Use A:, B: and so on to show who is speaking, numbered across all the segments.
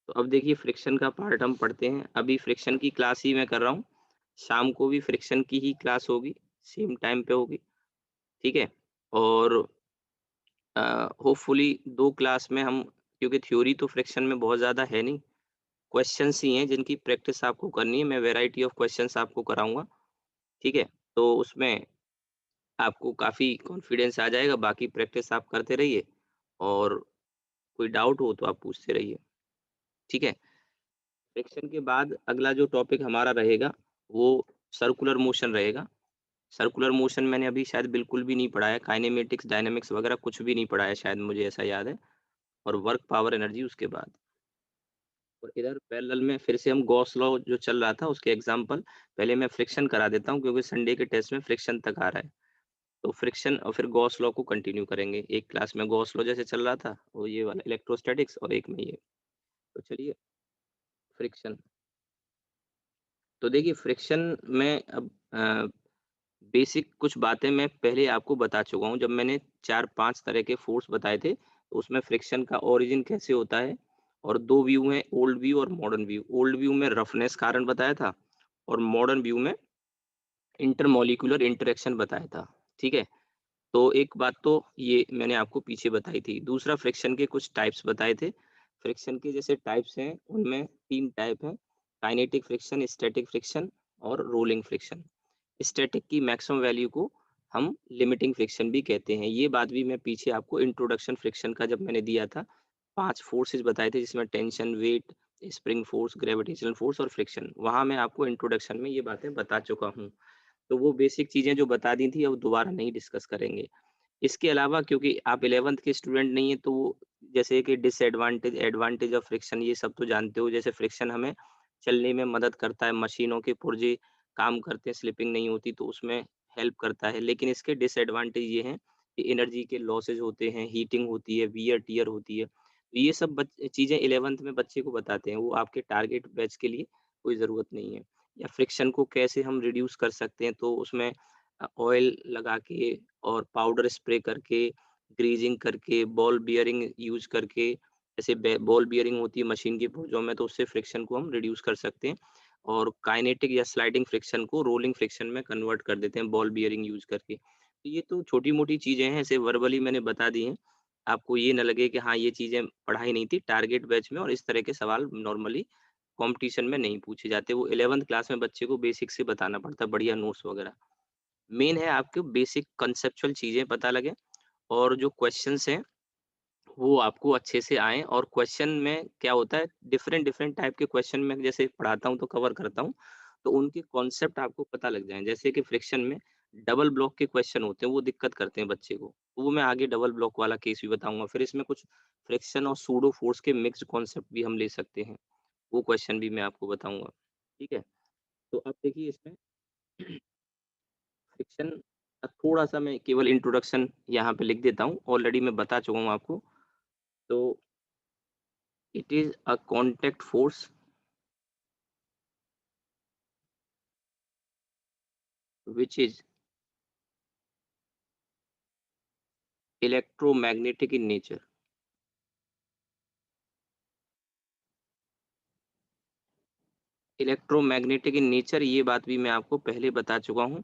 A: तो अब देखिए फ्रिक्शन का पार्ट हम पढ़ते हैं। अभी फ्रिक्शन की क्लास ही मैं कर रहा हूँ। शाम को भी फ्रिक्शन की ही क्लास होगी, सेम टाइम पे होगी, ठीक है? और होपफुली 2 क्लास में हम, क्योंकि थ्योरी तो फ्रिक्शन में बहुत ज़्यादा है नहीं, क्वेश्चन्स ही हैं जिनकी प्रैक्टिस आपको करनी है। मैं वैरायटी ऑफ क्वेश्चन्स आपको कराऊँगा, ठीक है? तो उसमें आपको काफ़ी कॉन्फिडेंस आ जाएगा, बाकी प्रैक्टिस आप करते रहिए और कोई डाउट हो तो आप पूछते रहिए, ठीक है? फ्रिक्शन के बाद अगला जो टॉपिक हमारा रहेगा, वो सर्कुलर मोशन रहेगा। सर्कुलर मोशन मैंने अभी शायद बिल्कुल भी नहीं पढ़ा है, काइनेमेटिक्स, डायनामिक्स वगैरह कुछ भी नहीं पढ़ा है शायद, मुझे ऐसा याद है, और वर्क, पावर, एनर्जी उसके बाद। और इधर पैरेलल में फिर से हम गॉस लॉ जो चल रहा था उसके एग्ज़ाम्पल पहले मैं फ्रिक्शन करा देता हूँ, क्योंकि संडे के टेस्ट में फ्रिक्शन तक आ रहा है। तो फ्रिक्शन और फिर गॉस लॉ को कंटिन्यू करेंगे। एक क्लास में गॉस लॉ जैसे चल रहा था, वो ये वाला इलेक्ट्रोस्टैटिक्स, और एक में ये। तो चलिए फ्रिक्शन। तो देखिए फ्रिक्शन में अब बेसिक कुछ बातें मैं पहले आपको बता चुका हूँ। जब मैंने 4-5 तरह के फ़ोर्स बताए थे, तो उसमें फ्रिक्शन का ओरिजिन कैसे होता है, और 2 व्यू हैं, ओल्ड व्यू और मॉडर्न व्यू। ओल्ड व्यू में रफनेस कारण बताया था, और मॉडर्न व्यू में इंटरमॉलिक्यूलर इंटरैक्शन बताया था, ठीक है? तो एक बात तो ये मैंने आपको पीछे बताई थी। दूसरा फ्रिक्शन के कुछ टाइप्स बताए थे। फ्रिक्शन के जैसे टाइप्स हैं, उनमें 3 टाइप हैं, काइनेटिक फ्रिक्शन, स्टैटिक फ्रिक्शन और रोलिंग फ्रिक्शन। स्टैटिक की मैक्सिमम वैल्यू को हम लिमिटिंग फ्रिक्शन भी कहते हैं। ये बात भी मैं पीछे आपको इंट्रोडक्शन फ्रिक्शन का जब मैंने दिया था, 5 फोर्सेस बताए थे जिसमें tension, weight, spring force, gravitational force और फ्रिक्शन। वहाँ मैं आपको इंट्रोडक्शन में ये बातें बता चुका हूँ। तो वो बेसिक चीज़ें जो बता दी थी, अब दोबारा नहीं डिस्कस करेंगे। इसके अलावा क्योंकि आप 11th के स्टूडेंट नहीं हैं, तो वो जैसे कि डिसएडवांटेज, एडवांटेज ऑफ फ्रिक्शन ये सब तो जानते हो। जैसे फ्रिक्शन हमें चलने में मदद करता है, मशीनों के पुर्जे काम करते हैं, स्लिपिंग नहीं होती, तो उसमें हेल्प करता है। लेकिन इसके डिसएडवांटेज ये हैं कि एनर्जी के लॉसेस होते हैं, हीटिंग होती है, वियर टियर होती है। तो ये सब चीज़ें 11th में बच्चे को बताते हैं, वो आपके टारगेट बैच के लिए कोई ज़रूरत नहीं है। या फ्रिक्शन को कैसे हम रिड्यूस कर सकते हैं, तो उसमें ऑयल लगा के और पाउडर स्प्रे करके, ग्रीजिंग करके, बॉल बियरिंग यूज़ करके, जैसे बॉल बियरिंग होती है मशीन की पुर्जों में, तो उससे फ्रिक्शन को हम रिड्यूस कर सकते हैं। और काइनेटिक या स्लाइडिंग फ्रिक्शन को रोलिंग फ्रिक्शन में कन्वर्ट कर देते हैं बॉल बियरिंग यूज़ करके। तो ये तो छोटी-मोटी चीज़ें हैं, ऐसे वर्बली मैंने बता दी हैं। आपको ये ना लगे कि हाँ, ये चीज़ें पढ़ाई नहीं थी, टारगेट बैच में और इस तरह के सवाल नॉर्मली कॉम्पिटिशन में नहीं पूछे जाते। वो 11th क्लास में बच्चे को बेसिक से बताना पड़ता है, बढ़िया नोट्स वगैरह। मेन है आपको बेसिक कंसेप्चुअल चीज़ें पता लगे, और जो क्वेश्चन्स हैं, वो आपको अच्छे से आएँ। और क्वेश्चन में क्या होता है, डिफरेंट डिफरेंट टाइप के क्वेश्चन मैं जैसे पढ़ाता हूँ तो कवर करता हूँ, तो उनके कॉन्सेप्ट आपको पता लग जाएँ। जैसे कि फ्रिक्शन में डबल ब्लॉक के क्वेश्चन होते हैं, वो दिक्कत करते हैं बच्चे को। तो वो मैं आगे डबल ब्लॉक वाला केस भी बताऊँगा। फिर इसमें कुछ फ्रिक्शन और सूडो फोर्स के मिक्स्ड कॉन्सेप्ट भी हम ले सकते हैं, वो क्वेश्चन भी मैं आपको बताऊँगा। ठीक है? तो अब देखिए इसमें फ्रिक्शन का थोड़ा-सा मैं केवल इंट्रोडक्शन यहाँ पे लिख देता हूँ, ऑलरेडी मैं बता चुका हूँ आपको। तो it is a contact force which is electromagnetic in nature. Electromagnetic in nature, ये बात भी मैं आपको पहले बता चुका हूँ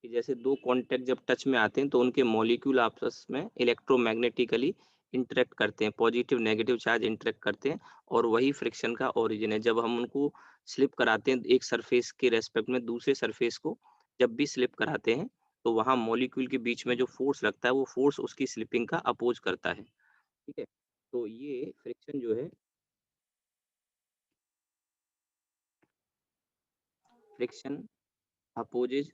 A: कि जैसे 2 कॉन्टैक्ट जब टच में आते हैं, तो उनके मॉलिक्यूल आपस में इलेक्ट्रोमैग्नेटिकली इंटरैक्ट करते हैं, पॉजिटिव नेगेटिव चार्ज इंटरैक्ट करते हैं, और वही फ्रिक्शन का ओरिजिन है। जब हम उनको स्लिप कराते हैं एक सरफेस के रिस्पेक्ट में दूसरे सरफेस को, जब भी स्लिप कराते हैं, तो वहाँ मॉलिक्यूल के बीच में जो फोर्स लगता है, वो फोर्स उसकी स्लिपिंग का अपोज करता है। ठीक है? तो ये फ्रिक्शन जो है, friction opposes,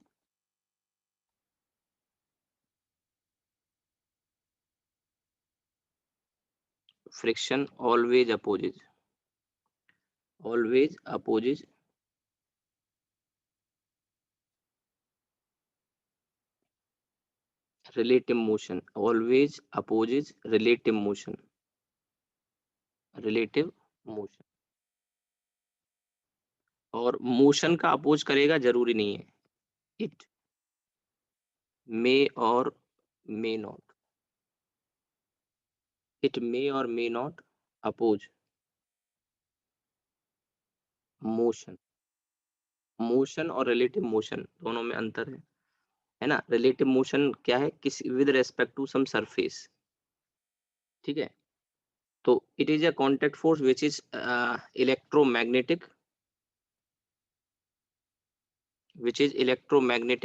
A: friction always opposes relative motion, always opposes relative motion। और मोशन का अपोज करेगा जरूरी नहीं है, it may or may not, it may or may not oppose motion, motion और रिलेटिव मोशन दोनों में अंतर है ना? रिलेटिव मोशन क्या है? किसी with respect to some surface, ठीक है? तो it is a contact force which is electromagnetic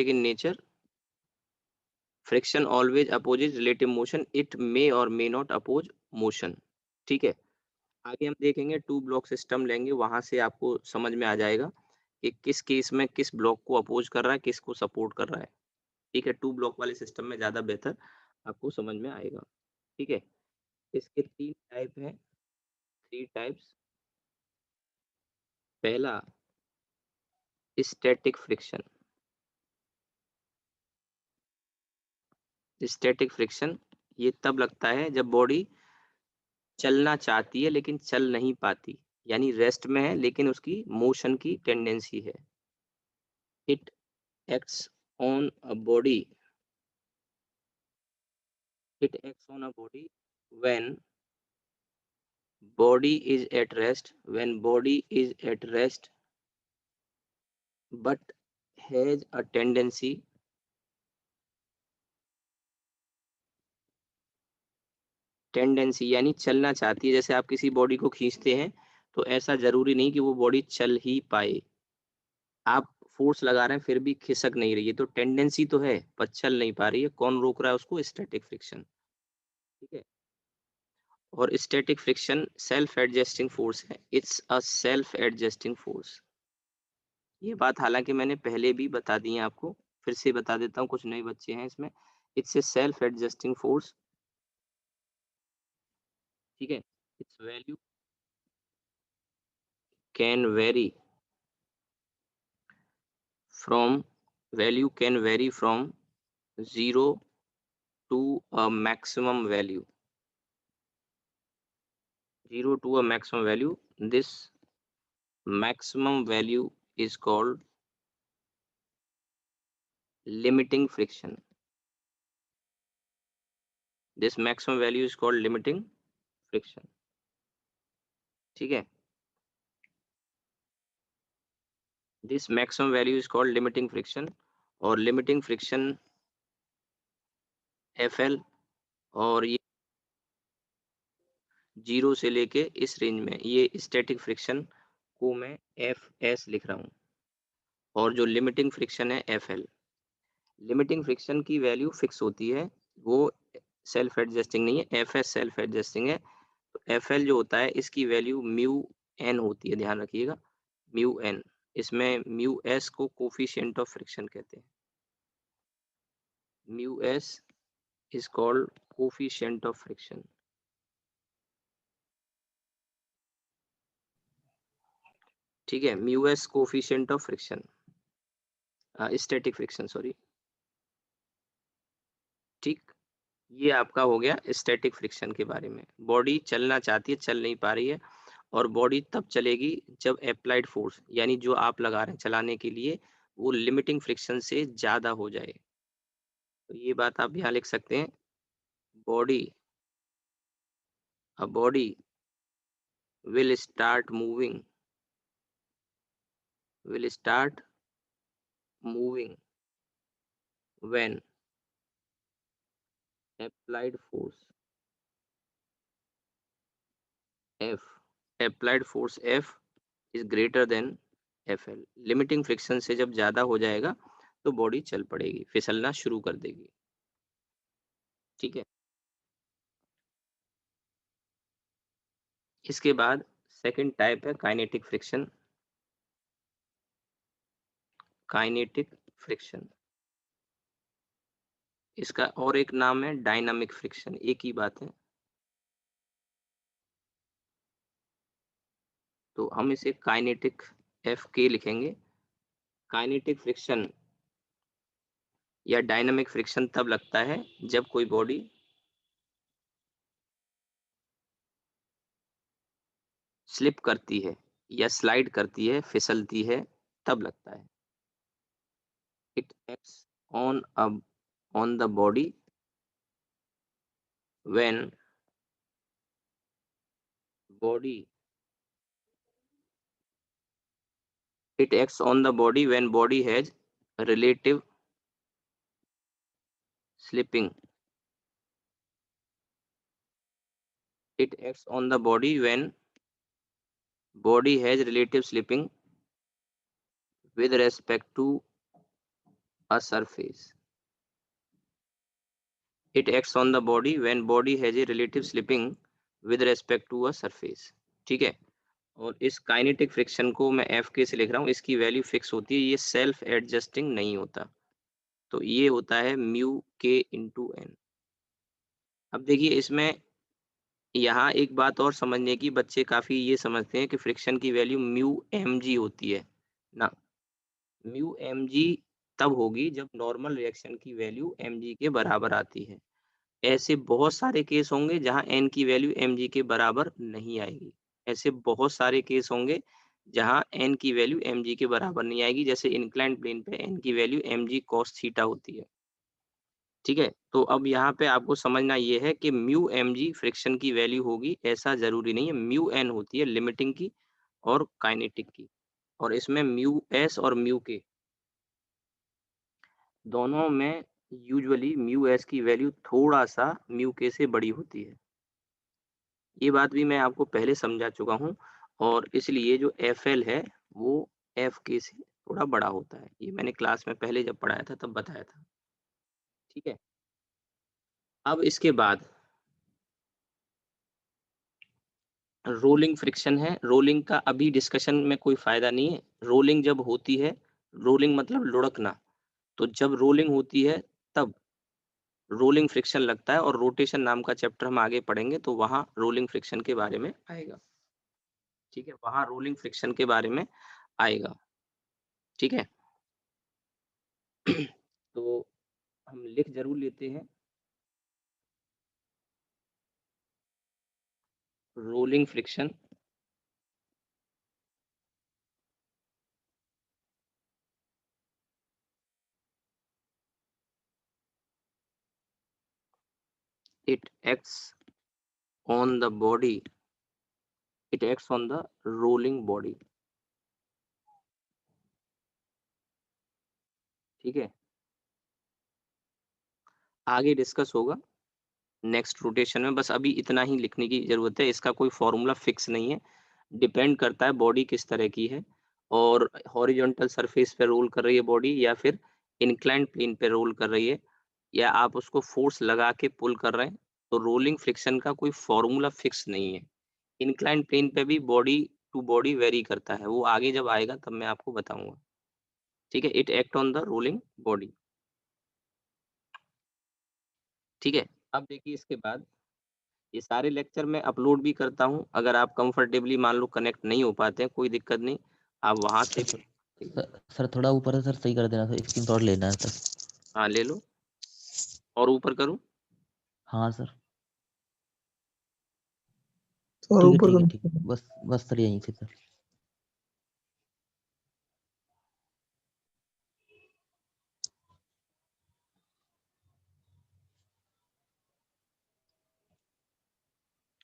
A: in nature. Friction always opposes relative motion, it may or may not oppose motion, ठीक है? आगे हम देखेंगे टू ब्लॉक सिस्टम लेंगे, वहां से आपको समझ में आ जाएगा कि किस केस में किस ब्लॉक को अपोज कर रहा है, किसको सपोर्ट कर रहा है। ठीक है, टू ब्लॉक वाले सिस्टम में ज्यादा बेहतर आपको समझ में आएगा। ठीक है, इसके तीन टाइप हैं, थ्री टाइप्स। पहला स्टैटिक फ्रिक्शन। स्टैटिक फ्रिक्शन ये तब लगता है जब बॉडी चलना चाहती है लेकिन चल नहीं पाती, यानी रेस्ट में है लेकिन उसकी मोशन की टेंडेंसी है। It acts on a body, it acts on a body when body is at rest, when body is at rest but has a tendency, tendency यानी चलना चाहती है। जैसे आप किसी बॉडी को खींचते हैं तो ऐसा जरूरी नहीं कि वो बॉडी चल ही पाए, आप फोर्स लगा रहे हैं फिर भी खिसक नहीं रही है, तो टेंडेंसी तो है पर चल नहीं पा रही है। कौन रोक रहा है उसको? Static friction. ठीक है, और static friction self adjusting force है, it's a self adjusting force. ये बात हालाँकि मैंने पहले भी बता दी है आपको, फिर से बता देता हूँ, कुछ नए बच्चे हैं इसमें। It's a self adjusting force, ठीक है? Its value can vary from can vary from 0 to a maximum value, 0 to a maximum value. This maximum value is called limiting friction. This maximum value is called limiting friction, ठीक है? This maximum value is called limiting friction, और limiting friction FL, और ये 0 से लेके इस range में, ये स्टैटिक फ्रिक्शन को मैं FS लिख रहा हूँ, और जो लिमिटिंग फ्रिक्शन है FL। लिमिटिंग फ्रिक्शन की वैल्यू फिक्स होती है, वो सेल्फ एडजस्टिंग नहीं है, FS सेल्फ एडजस्टिंग है। तो FL जो होता है इसकी वैल्यू म्यू एन होती है, ध्यान रखिएगा, म्यू एन। इसमें म्यू एस को कोफिशिएंट ऑफ फ्रिक्शन कहते हैं। Mu S is called coefficient of friction, ठीक है? Mu S coefficient of friction, static friction, sorry. ठीक, ये आपका हो गया स्टैटिक फ्रिक्शन के बारे में। बॉडी चलना चाहती है, चल नहीं पा रही है, और बॉडी तब चलेगी जब अप्लाइड फोर्स, यानी जो आप लगा रहे हैं चलाने के लिए, वो लिमिटिंग फ्रिक्शन से ज्यादा हो जाए। तो ये बात आप यहाँ लिख सकते हैं, body a body will start moving, will start moving when applied force F, applied force F is greater than FL। Limiting friction से जब ज्यादा हो जाएगा तो बॉडी चल पड़ेगी, फिसलना शुरू कर देगी, ठीक है? इसके बाद सेकंड टाइप है काइनेटिक फ्रिक्शन। काइनेटिक फ्रिक्शन, इसका और एक नाम है डायनामिक फ्रिक्शन, एक ही बात है। तो हम इसे काइनेटिक एफ के लिखेंगे। काइनेटिक फ्रिक्शन या डायनामिक फ्रिक्शन तब लगता है जब कोई बॉडी स्लिप करती है या स्लाइड करती है, फिसलती है, तब लगता है। It acts on on the body when body It acts on the body when body has relative slipping. It acts on the body when body has relative slipping with respect to a surface. It acts on the body when body has a relative slipping with respect to a surface. ठीक है। और इस kinetic friction को मैं F के से लिख रहा हूँ, इसकी वैल्यू फिक्स होती है, ये सेल्फ एडजस्टिंग नहीं होता। तो ये होता है म्यू के इंटू एन। अब देखिए इसमें यहाँ एक बात और समझने की, बच्चे काफी ये समझते हैं कि फ्रिक्शन की वैल्यू म्यू एम जी होती है ना। म्यू एम जी तब होगी जब नॉर्मल रिएक्शन की वैल्यू एम जी के बराबर आती है। ऐसे बहुत सारे केस होंगे जहाँ n की वैल्यू mg के बराबर नहीं आएगी। ऐसे बहुत सारे केस होंगे जहाँ n की वैल्यू mg के बराबर नहीं आएगी। जैसे इंक्लाइंड प्लेन पे n की वैल्यू mg cos थीटा होती है। ठीक है? तो अब यहाँ पे आपको समझना ये है कि म्यू mg फ्रिक्शन की वैल्यू होगी, ऐसा ज़रूरी नहीं है। म्यू n होती है लिमिटिंग की और काइनेटिक की। और इसमें म्यू s और म्यू k दोनों में यूजुअली म्यू s की वैल्यू थोड़ा-सा म्यू k से बड़ी होती है। ये बात भी मैं आपको पहले समझा चुका हूँ और इसलिए जो FL है वो FK से थोड़ा बड़ा होता है। ये मैंने क्लास में पहले जब पढ़ाया था तब बताया था। ठीक है? अब इसके बाद रोलिंग फ्रिक्शन है। रोलिंग का अभी डिस्कशन में कोई फ़ायदा नहीं है। रोलिंग जब होती है, रोलिंग मतलब लुढ़कना, तो जब रोलिंग होती है तब रोलिंग फ्रिक्शन लगता है और रोटेशन नाम का चैप्टर हम आगे पढ़ेंगे तो वहाँ रोलिंग फ्रिक्शन के बारे में आएगा। ठीक है? वहाँ रोलिंग फ्रिक्शन के बारे में आएगा। ठीक है? तो हम लिख ज़रूर लेते हैं, rolling friction it acts on the body, it acts on the rolling body। ठीक है? आगे डिस्कस होगा नेक्स्ट रोटेशन में, बस अभी इतना ही लिखने की ज़रूरत है। इसका कोई फ़ॉर्मूला फिक्स नहीं है, डिपेंड करता है बॉडी किस तरह की है और हॉरिजॉन्टल सरफेस पे रोल कर रही है बॉडी या फिर इंक्लाइंड प्लेन पे रोल कर रही है या आप उसको फ़ोर्स लगा के पुल कर रहे हैं, तो रोलिंग फ्रिक्शन का कोई फ़ॉर्मूला फिक्स नहीं है। इंक्लाइंड प्लेन पे भी बॉडी टू बॉडी वेरी करता है, वो आगे जब आएगा तब मैं आपको बताऊँगा। ठीक है? It act on the rolling body. ठीक है? अब देखिए इसके बाद ये सारे लेक्चर मैं अपलोड भी करता हूँ, अगर आप कंफर्टेबली मान लो कनेक्ट नहीं हो पाते हैं, कोई दिक्कत नहीं, आप वहाँ से भी
B: सर थोड़ा ऊपर है सर, सही कर देना सर, स्क्रीनशॉट लेना है सर।
A: हाँ, ले लो और ऊपर करूँ?
B: हाँ सर,
C: और
B: ठीक है
C: ऊपर
B: ठीक है ठीक है,
C: करना।
B: बस बस सर यहीं से सर।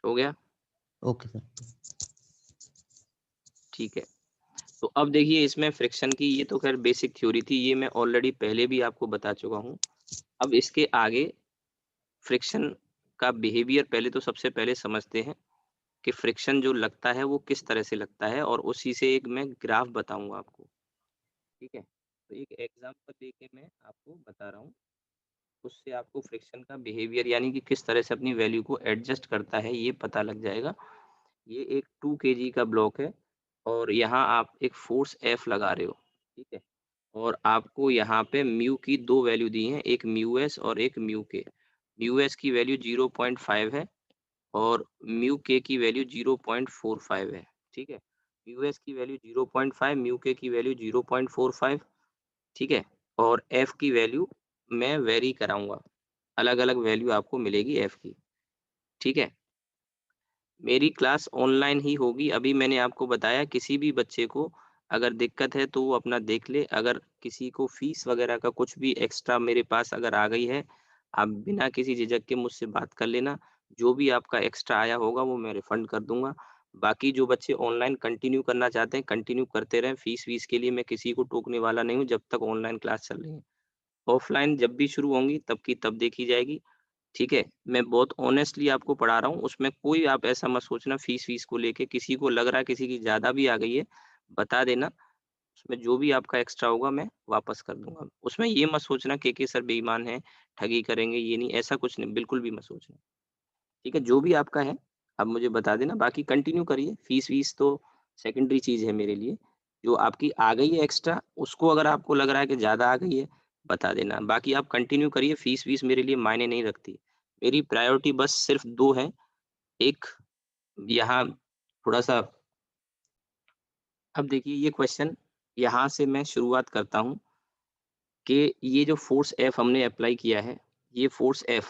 A: हो गया?
B: Okay sir.
A: ठीक है। तो अब देखिए इसमें फ्रिक्शन की ये तो ख़ैर बेसिक थ्योरी थी, ये मैं ऑलरेडी पहले भी आपको बता चुका हूँ। अब इसके आगे फ्रिक्शन का बिहेवियर पहले तो सबसे पहले समझते हैं कि फ्रिक्शन जो लगता है वो किस तरह से लगता है और उसी से एक मैं ग्राफ बताऊँगा आपको। ठीक है? तो एक एग्ज़ाम्पल देके मैं आपको बता रहा हूँ, उससे आपको फ्रिक्शन का बिहेवियर यानी कि किस तरह से अपनी वैल्यू को एडजस्ट करता है ये पता लग जाएगा। ये एक 2 केजी का ब्लॉक है और यहाँ आप एक फ़ोर्स F लगा रहे हो, ठीक है? और आपको यहाँ पे म्यू की 2 वैल्यू दी हैं, एक म्यू एस और एक म्यू के। म्यू एस की वैल्यू 0.5 है और म्यू के की वैल्यू 0.45 है, ठीक है? म्यू एस की वैल्यू 0.5, म्यू के की वैल्यू 0.45, ठीक है? और एफ की वैल्यू मैं वेरी कराऊँगा, अलग-अलग वैल्यू आपको मिलेगी एफ की, ठीक है? मेरी क्लास ऑनलाइन ही होगी, अभी मैंने आपको बताया किसी भी बच्चे को अगर दिक्कत है तो वो अपना देख ले, अगर किसी को फ़ीस वगैरह का कुछ भी एक्स्ट्रा मेरे पास अगर आ गई है, आप बिना किसी झिझक के मुझसे बात कर लेना, जो भी आपका एक्स्ट्रा आया होगा वो मैं रिफंड कर दूँगा। बाकी जो बच्चे ऑनलाइन कंटिन्यू करना चाहते हैं, कंटिन्यू करते रहें। फीस-वीस के लिए मैं किसी को टोकने वाला नहीं हूँ जब तक ऑनलाइन क्लास चल रही है। ऑफलाइन जब भी शुरू होंगी तब की तब देखी जाएगी, ठीक है? मैं बहुत ऑनेस्टली आपको पढ़ा रहा हूँ, उसमें कोई आप ऐसा मत सोचना फीस-वीस को लेके किसी को लग रहा है किसी की ज़्यादा भी आ गई है, बता देना। उसमें जो भी आपका एक्स्ट्रा होगा मैं वापस कर दूँगा। उसमें ये मत सोचना के सर बेईमान हैं, ठगी करेंगे, ये नहीं, ऐसा कुछ नहीं, बिल्कुल भी मत सोचना। ठीक है? जो भी आपका है, आप मुझे बता देना, बाकी कंटिन्यू करिए, फीस-वीस तो सेकेंडरी चीज़ है मेरे लिए। जो आपकी आ गई है एक्स्ट्रा, उसको अगर आपको लग रहा है कि ज़्यादा आ गई है, बता देना। बाकी आप कंटिन्यू करिए, फीस-वीस मेरे लिए मायने नहीं रखती। मेरी प्रायोरिटी बस सिर्फ़ 2 हैं, एक यहाँ थोड़ा-सा। अब देखिए ये क्वेश्चन यहाँ से मैं शुरुआत करता हूँ कि ये जो फ़ोर्स F हमने अप्लाई किया है, ये फ़ोर्स F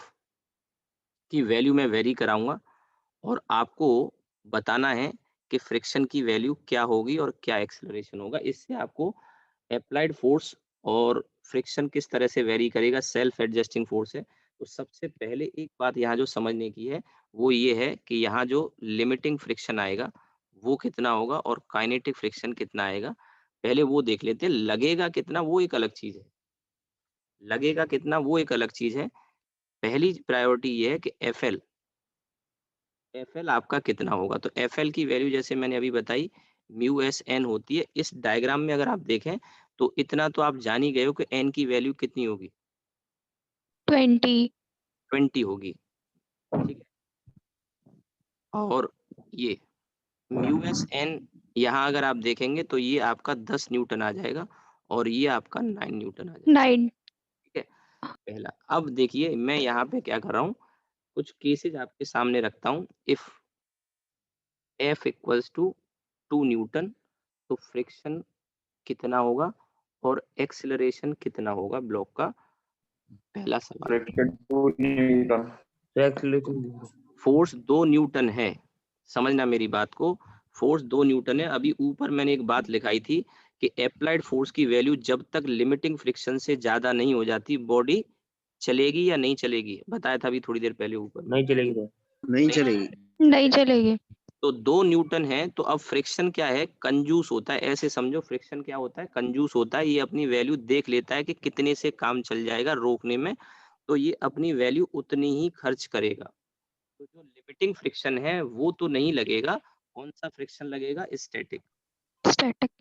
A: की वैल्यू मैं वेरी कराऊँगा और आपको बताना है कि फ्रिक्शन की वैल्यू क्या होगी और क्या एक्सेलरेशन होगा। इससे आपको एप्लाइड फ़ोर्स और फ्रिक्शन किस तरह से वेरी करेगा, सेल्फ एडजस्टिंग फ़ोर्स है। तो सबसे पहले एक बात यहाँ जो समझने की है, वो ये है कि यहाँ जो लिमिटिंग फ्रिक्शन आएगा, वो कितना होगा और काइनेटिक फ्रिक्शन कितना आएगा। पहले वो देख लेते हैं, लगेगा कितना वो एक अलग चीज़ है। लगेगा कितना वो एक अलग चीज़ है। पहली प्रायोरिटी ये है कि एफएल आपका कितना होगा? तो एफएल की वैल्यू जैसे मैंने अभी बताई म्यू एस एन होती है। इस डायग्राम में अगर आप देखें तो इतना तो आप जान ही गए हो कि एन की वैल्यू कितनी होगी?
C: 20।
A: 20 होगी, ठीक है? और ये म्यू एस एन यहाँ अगर आप देखेंगे तो ये आपका 10 न्यूटन आ जाएगा और ये आपका 9 न्यूटन आ जाएगा,
C: 9।
A: ठीक है? पहला। अब देखिए मैं यहाँ पे क्या कर रहा हूँ, कुछ केसेज़ आपके सामने रखता हूँ। If F equals to 2 newton तो फ्रिक्शन कितना होगा और एक्सेलरेशन कितना होगा ब्लॉक का? पहला सवाल।
D: फ्रिक्शन 2 न्यूटन
A: तो एक्सेलरेशन फोर्स 2 न्यूटन है, समझना मेरी बात को। फोर्स 2 न्यूटन है। अभी ऊपर मैंने एक बात लिखाई थी कि एप्लाइड फोर्स की वैल्यू जब तक लिमिटिंग फ्रिक्शन से ज्यादा नहीं हो जाती बॉडी चलेगी या नहीं चलेगी, बताया था अभी थोड़ी देर पहले ऊपर।
E: नहीं चलेगी तो
D: नहीं
A: नहीं
D: चलेगी।
C: नहीं चलेगी।
A: तो 2 न्यूटन है तो अब फ्रिक्शन क्या है? कंजूस होता है। ऐसे समझो फ्रिक्शन क्या होता है? कंजूस होता है। ये अपनी वैल्यू देख लेता है कि कितने से काम चल जाएगा रोकने में, तो ये अपनी वैल्यू उतनी ही खर्च करेगा। तो जो लिमिटिंग फ्रिक्शन है वो तो नहीं लगेगा। कौन सा फ्रिक्शन लगेगा? स्टैटिक।
C: स्टैटिक।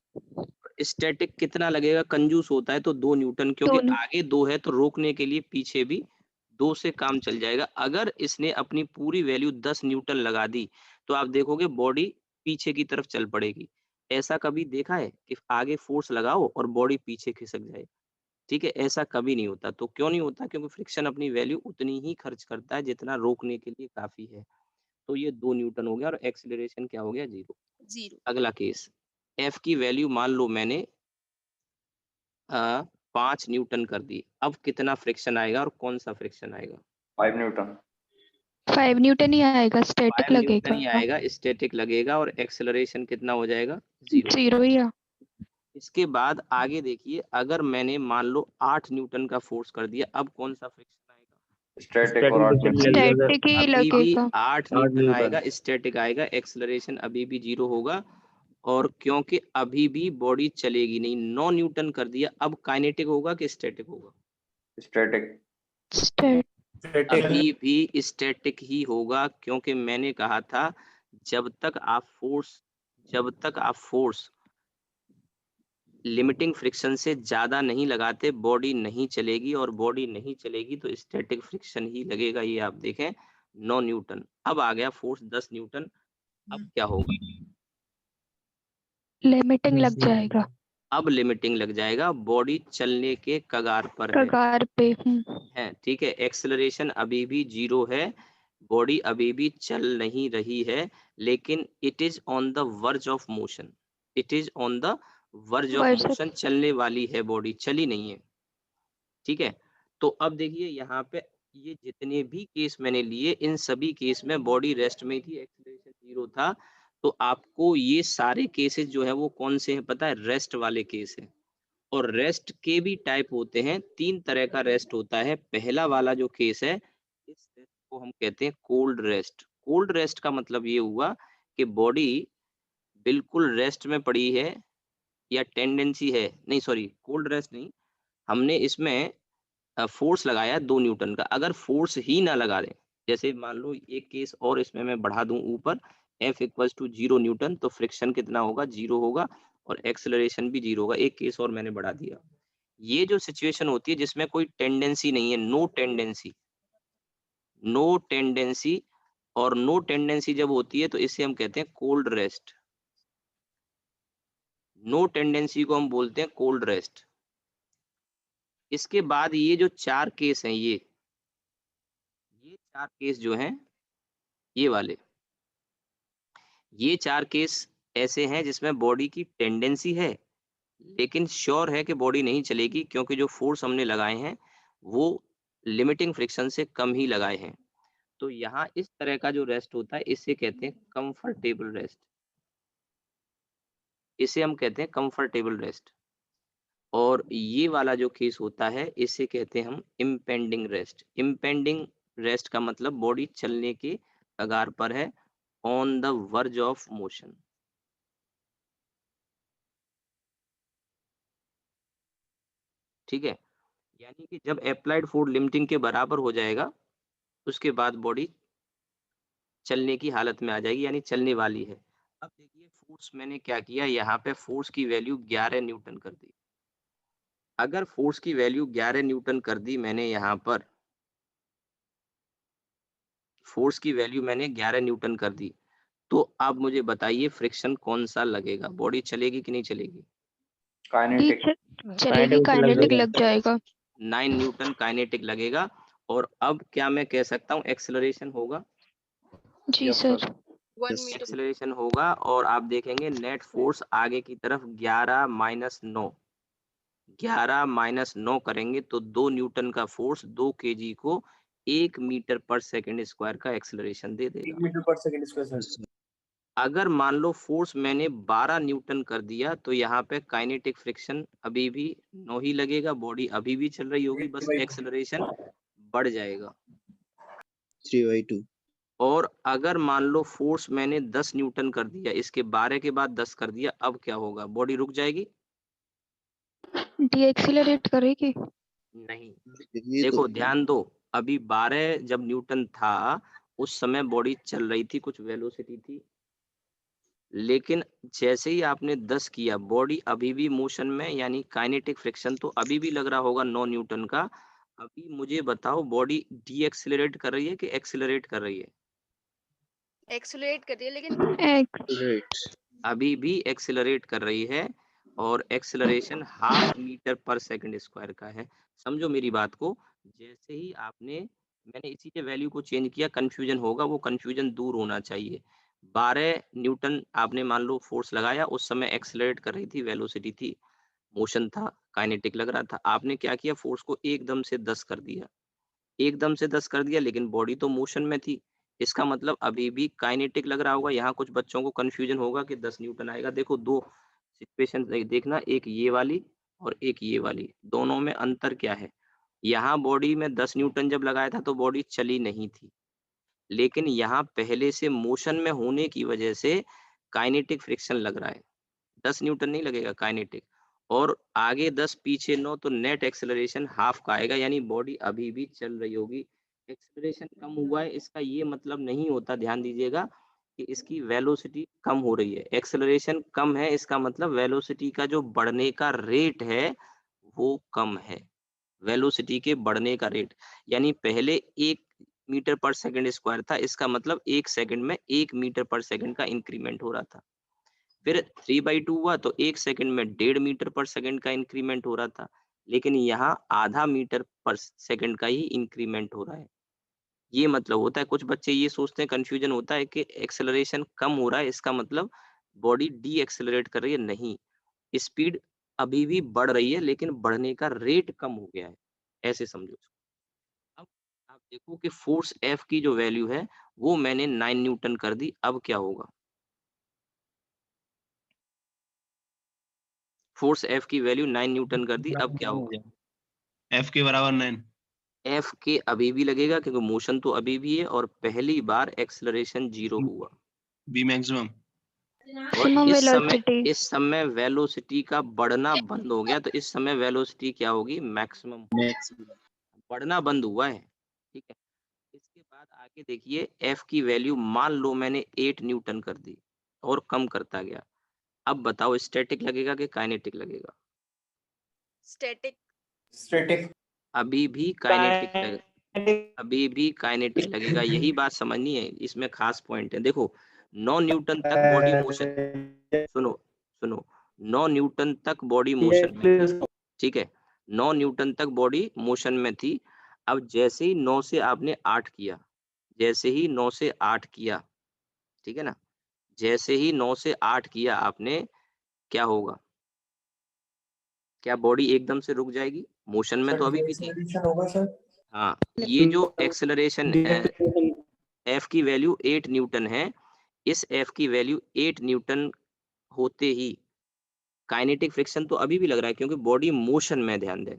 A: स्टैटिक कितना लगेगा? कंजूस होता है तो 2 न्यूटन, क्योंकि
C: दोनों।
A: आगे 2 है तो रोकने के लिए पीछे भी 2 से काम चल जाएगा। अगर इसने अपनी पूरी वैल्यू 10 न्यूटन लगा दी तो आप देखोगे बॉडी पीछे की तरफ चल पड़ेगी। ऐसा कभी देखा है कि आगे फोर्स लगाओ और बॉडी पीछे खिसक जाए? ठीक है, ऐसा कभी नहीं होता। तो क्यों नहीं होता? क्योंकि फ्रिक्शन अपनी वैल्यू उतनी ही खर्च करता है जितना रोकने के लिए काफी है। तो ये 2 न्यूटन हो गया और एक्सेलरेशन क्या हो गया? 0। अगला केस, एफ की वैल्यू मान लो मैंने 5 न्यूटन कर दी। अब कितना फ्रिक्शन आएगा और कौन-सा फ्रिक्शन आएगा?
D: 5 न्यूटन
C: 5 न्यूटन ही आएगा,
A: 5
C: स्टैटिक
A: न्यूटन ही
C: लगेगा।
A: आएगा, स्टैटिक लगेगा और एक्सेलरेशन कितना हो जाएगा? 0।
C: 0 ही आ।
A: इसके बाद आगे देखिए, अगर मैंने मान लो 8 न्यूटन का फोर्स कर दिया, अब कौन-सा फ्रिक्शन आएगा?
D: स्टैटिक और
E: स्टैटिक
D: आर्टिफिशियल
E: लगेगा सर।
C: स्टैटिक ही
A: अभी भी
C: लगेगा।
A: 8
E: 8
A: न्यूटन
E: न्यूटन
A: आएगा, स्टैटिक आएगा, एक्सेलरेशन अभी भी 0 होगा। और क्योंकि अभी भी बॉडी चलेगी नहीं, 9 न्यूटन कर दिया, अब काइनेटिक होगा कि स्टैटिक होगा?
D: स्टैटिक
C: स्टैट
A: अभी भी स्टैटिक ही होगा, क्योंकि मैंने कहा था जब तक आप फोर्स जब तक आप फोर्स लिमिटिंग फ्रिक्शन से ज्यादा नहीं लगाते बॉडी नहीं चलेगी, और बॉडी नहीं चलेगी तो स्टैटिक फ्रिक्शन ही लगेगा। ये आप देखें 9 न्यूटन। अब आ गया फोर्स 10 न्यूटन। अब क्या होगा?
C: लिमिटिंग लग जाएगा।
A: अब लिमिटिंग लग जाएगा, बॉडी चलने के कगार पर है।
C: कगार पे।
A: ठीक है, एक्सेलरेशन अभी भी 0 है, बॉडी अभी भी चल नहीं रही है, लेकिन it is on the verge of motion. It is on the verge of
C: वर्ष।
A: मोशन, चलने वाली है बॉडी, चली नहीं है। ठीक है? तो अब देखिए यहाँ पे ये जितने भी केस मैंने लिए, इन सभी केस में बॉडी रेस्ट में थी, एक्सेलरेशन 0 था। तो आपको ये सारे केसेस जो है वो कौन से हैं पता है? रेस्ट वाले केस हैं। और रेस्ट के भी टाइप होते हैं, 3 तरह का रेस्ट होता है। पहला वाला जो केस है, इस रेस्ट को हम कहते हैं कोल्ड रेस्ट। कोल्ड रेस्ट का मतलब ये हुआ कि बॉडी बिल्कुल रेस्ट में पड़ी है या टेंडेंसी है, नहीं सॉरी कोल्ड रेस्ट नहीं, हमने इसमें फोर्स लगाया 2 न्यूटन का। अगर फोर्स ही ना लगा दें, जैसे मान लो एक केस और इसमें मैं बढ़ा दूं ऊपर, F इक्वल्स टू 0 न्यूटन, तो फ्रिक्शन कितना होगा, 0 होगा और एक्सेलरेशन भी 0 होगा। एक केस और मैंने बढ़ा दिया। ये जो सिचुएशन होती है जिसमें कोई टेंडेंसी नहीं है, नो टेंडेंसी, नो टेंडेंसी, और नो टेंडेंसी जब होती है तो इसे हम कहते हैं कोल्ड रेस्ट। नो टेंडेंसी को हम बोलते हैं कोल्ड रेस्ट। इसके बाद ये जो 4 केस हैं, ये 4 केस जो हैं, ये वाले, ये 4 केस ऐसे हैं जिसमें बॉडी की टेंडेंसी है, लेकिन श्योर है कि बॉडी नहीं चलेगी, क्योंकि जो फोर्स हमने लगाए हैं वो लिमिटिंग फ्रिक्शन से कम ही लगाए हैं। तो यहाँ इस तरह का जो रेस्ट होता है इसे कहते हैं कंफर्टेबल रेस्ट। इसे हम कहते हैं कंफर्टेबल रेस्ट। और ये वाला जो केस होता है इसे कहते हैं हम इम्पेंडिंग रेस्ट। इम्पेंडिंग रेस्ट का मतलब बॉडी चलने के कगार पर है, on the verge of motion. ठीक है, यानी कि जब अप्लाइड फोर्स लिमिटिंग के बराबर हो जाएगा उसके बाद बॉडी चलने की हालत में आ जाएगी, यानी चलने वाली है। अब देखिए फोर्स मैंने क्या किया, यहाँ पे फोर्स की वैल्यू 11 न्यूटन कर दी। अगर फोर्स की वैल्यू 11 न्यूटन कर दी मैंने, यहाँ पर फोर्स की वैल्यू मैंने 11 न्यूटन कर दी, तो अब मुझे बताइए फ्रिक्शन कौन सा लगेगा, बॉडी चलेगी कि नहीं चलेगी?
C: जी
D: काइनेटिक।
C: चलेगी, काइनेटिक लग जाएगा।
A: 9 न्यूटन काइनेटिक लगेगा। और अब क्या मैं कह सकता हूँ एक्सेलरेशन होगा?
C: जी
D: yes
C: sir.
D: Sir.
E: 1 metre.
A: Acceleration होगा और आप देखेंगे नेट फोर्स आगे की तरफ 11 माइनस 9, 11 माइनस 9 करेंगे तो 2 न्यूटन का फोर्स 2 केजी को 1 मीटर पर सेकंड स्क्वायर का एक्सेलरेशन दे देगा।
E: मीटर पर सेकंड स्क्वायर सर।
A: अगर मान लो फोर्स मैंने 12 न्यूटन कर दिया तो यहाँ पे काइनेटिक फ्रिक्शन अभी भी 9 ही लगेगा, बॉडी अभी भी चल रही होगी, बस एक्सेलरेशन बढ़ जाएगा।
F: 3/2।
A: और अगर मान लो फोर्स मैंने 10 न्यूटन कर दिया, इसके 12 के बाद 10 कर दिया, अब क्या होगा, बॉडी रुक जाएगी?
C: डीएक्सेलरेट करेगी।
A: नहीं,
F: ये
A: देखो
F: तो
A: ध्यान दो, अभी 12 जब न्यूटन था उस समय बॉडी चल रही थी, कुछ वेलोसिटी थी, लेकिन जैसे ही आपने 10 किया बॉडी अभी भी मोशन में, यानी काइनेटिक फ्रिक्शन तो अभी भी लग रहा होगा 9 न्यूटन का। अभी मुझे बताओ बॉडी डी एक्सेलरेट कर रही है कि एक्सेलरेट कर रही है?
E: एक्सेलरेट कर रही है लेकिन
C: एक्स
F: राइट।
A: अभी भी एक्सेलरेट कर रही है, और एक्सेलरेशन हाफ मीटर पर सेकंड स्क्वायर का है। समझो मेरी बात को, जैसे ही आपने, मैंने इसी के वैल्यू को चेंज किया, कंफ्यूजन होगा, वो कंफ्यूजन दूर होना चाहिए। 12 न्यूटन आपने मान लो फोर्स लगाया, उस समय एक्सेलरेट कर रही थी, वेलोसिटी थी, मोशन था, काइनेटिक लग रहा था। आपने क्या किया, फोर्स को एकदम से 10 कर दिया, एकदम से 10 कर दिया, लेकिन बॉडी तो मोशन में थी, इसका मतलब अभी भी काइनेटिक लग रहा होगा। यहाँ कुछ बच्चों को कंफ्यूजन होगा कि 10 न्यूटन आएगा। देखो दो सिचुएशन देखना, एक ये वाली और एक ये वाली, दोनों में अंतर क्या है? यहाँ बॉडी में 10 न्यूटन जब लगाया था तो बॉडी चली नहीं थी, लेकिन यहाँ पहले से मोशन में होने की वजह से काइनेटिक फ्रिक्शन लग रहा है, 10 न्यूटन नहीं लगेगा काइनेटिक, और आगे 10 पीछे 9, तो नेट एक्सेलरेशन हाफ का आएगा, यानी बॉडी अभी भी चल रही होगी। एक्सेलरेशन कम हुआ है इसका ये मतलब नहीं होता, ध्यान दीजिएगा, कि इसकी वेलोसिटी कम हो रही है। एक्सेलरेशन कम है इसका मतलब वेलोसिटी का जो बढ़ने का रेट है वो कम है, वेलोसिटी के बढ़ने का रेट, यानी पहले 1 मीटर पर सेकंड स्क्वायर था, इसका मतलब 1 सेकंड में 1 मीटर पर सेकंड का इंक्रीमेंट हो रहा था। फिर 3/2 हुआ तो 1 सेकंड में 1.5 मीटर पर सेकंड का इंक्रीमेंट हो रहा था, लेकिन यहाँ आधा मीटर पर सेकंड का ही इंक्रीमेंट हो रहा है। ये मतलब होता है, कुछ बच्चे ये सोचते हैं, कंफ्यूजन होता है कि एक्सेलरेशन कम हो रहा है इसका मतलब बॉडी डी एक्सेलरेट कर रही है, नहीं, स्पीड अभी भी बढ़ रही है लेकिन बढ़ने का रेट कम हो गया है, ऐसे समझो इसको। अब आप देखो कि फोर्स एफ की जो वैल्यू है वो मैंने 9 न्यूटन कर दी, अब क्या होगा? फोर्स एफ की वैल्यू 9 न्यूटन कर दी, अब क्या होगा?
F: F के बराबर 9।
A: एफ के अभी भी लगेगा क्योंकि मोशन तो अभी भी है और पहली बार एक्सेलरेशन 0 हुआ।
F: V maximum.
A: और
C: Maximum
A: इस
C: velocity.
A: समय वेलोसिटी का बढ़ना बंद हो गया, तो इस समय वेलोसिटी क्या होगी? मैक्सिमम।
F: मैक्सिमम।
A: बढ़ना बंद हुआ है, ठीक है। इसके बाद आगे देखिए, एफ की वैल्यू मान लो मैंने 8 न्यूटन कर दी और कम करता गया। अब बताओ स्टैटिक लगेगा कि काइनेटिक लगेगा?
E: स्टैटिक।
D: Static.
A: अभी भी काइनेटिक लगेगा, अभी भी काइनेटिक लगेगा। यही बात समझनी है, इसमें खास पॉइंट है। देखो 9 न्यूटन तक बॉडी मोशन, सुनो सुनो, 9 न्यूटन तक बॉडी मोशन में थी, ठीक है। 9 न्यूटन तक बॉडी मोशन में थी। अब जैसे ही 9 से आपने 8 किया, जैसे ही 9 से 8 किया, ठीक है ना, जैसे ही 9 से 8 किया आपने, क्या होगा? क्या बॉडी एकदम से रुक जाएगी? मोशन में
D: सर
A: तो अभी भी थी।
D: डिएक्सेलरेशन होगा सर।
A: हाँ, ये जो एक्सेलरेशन है, एफ की वैल्यू 8 न्यूटन है। इस एफ की वैल्यू 8 न्यूटन होते ही काइनेटिक फ्रिक्शन तो अभी भी लग रहा है, क्योंकि बॉडी मोशन में, ध्यान दें।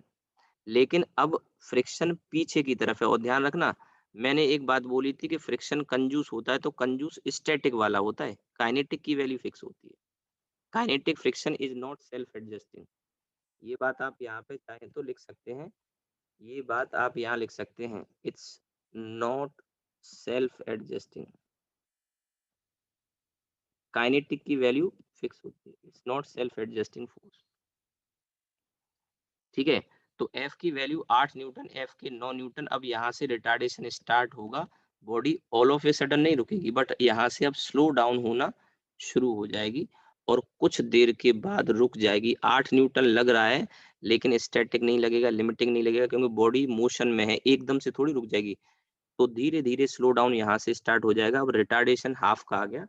A: लेकिन अब फ्रिक्शन पीछे की तरफ है। और ध्यान रखना, मैंने एक बात बोली थी कि फ्रिक्शन कंजूस होता है, तो कंजूस स्टैटिक वाला होता है, काइनेटिक की वैल्यू फिक्स होती है। Kinetic friction is not self adjusting. ये बात आप यहाँ पे चाहें तो लिख सकते हैं, ये बात आप यहाँ लिख सकते हैं, it's not self adjusting. Kinetic की वैल्यू फिक्स होती है, it's not self adjusting force, ठीक है। तो एफ की वैल्यू 8 न्यूटन, एफ के 9 न्यूटन। अब यहाँ से रिटार्डेशन स्टार्ट होगा, body all of a sudden नहीं रुकेगी, बट यहाँ से अब स्लो डाउन होना शुरू हो जाएगी और कुछ देर के बाद रुक जाएगी। 8 न्यूटन लग रहा है, लेकिन स्टैटिक नहीं लगेगा, लिमिटिंग नहीं लगेगा, क्योंकि बॉडी मोशन में है, एकदम से थोड़ी रुक जाएगी। तो धीरे धीरे स्लो डाउन यहाँ से स्टार्ट हो जाएगा। अब रिटार्डेशन हाफ का आ गया।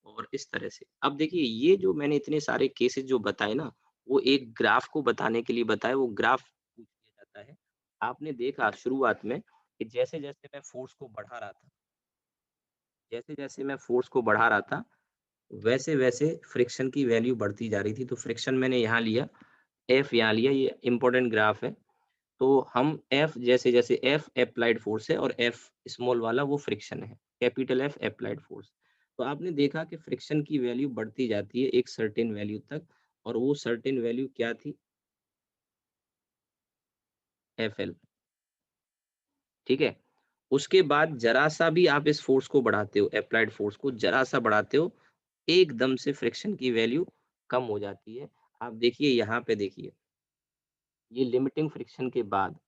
A: और इस तरह से अब देखिए, ये जो मैंने इतने सारे केसेस जो बताए ना, वो एक ग्राफ को बताने के लिए बताए। वो ग्राफ पूछ लिया जाता है। आपने देखा शुरुआत में कि जैसे जैसे मैं फोर्स को बढ़ा रहा था, जैसे जैसे मैं फोर्स को बढ़ा रहा था, वैसे वैसे फ्रिक्शन की वैल्यू बढ़ती जा रही थी। तो फ्रिक्शन मैंने यहाँ लिया, एफ यहाँ लिया, ये इंपॉर्टेंट ग्राफ है। तो हम एफ, जैसे जैसे एफ अप्लाइड फोर्स है और एफ स्मॉल वाला वो फ्रिक्शन है, कैपिटल एफ अप्लाइड फोर्स। तो आपने देखा कि फ्रिक्शन की वैल्यू बढ़ती जाती है एक सर्टेन वैल्यू तक, और वो सर्टेन वैल्यू क्या थी? एफ एल, ठीक है। उसके बाद जरा सा भी आप इस फोर्स को बढ़ाते हो, अप्लाइड फोर्स को जरा सा बढ़ाते हो, एकदम से फ्रिक्शन की वैल्यू कम हो जाती है। आप देखिए यहाँ पे, देखिए ये लिमिटिंग फ्रिक्शन के बाद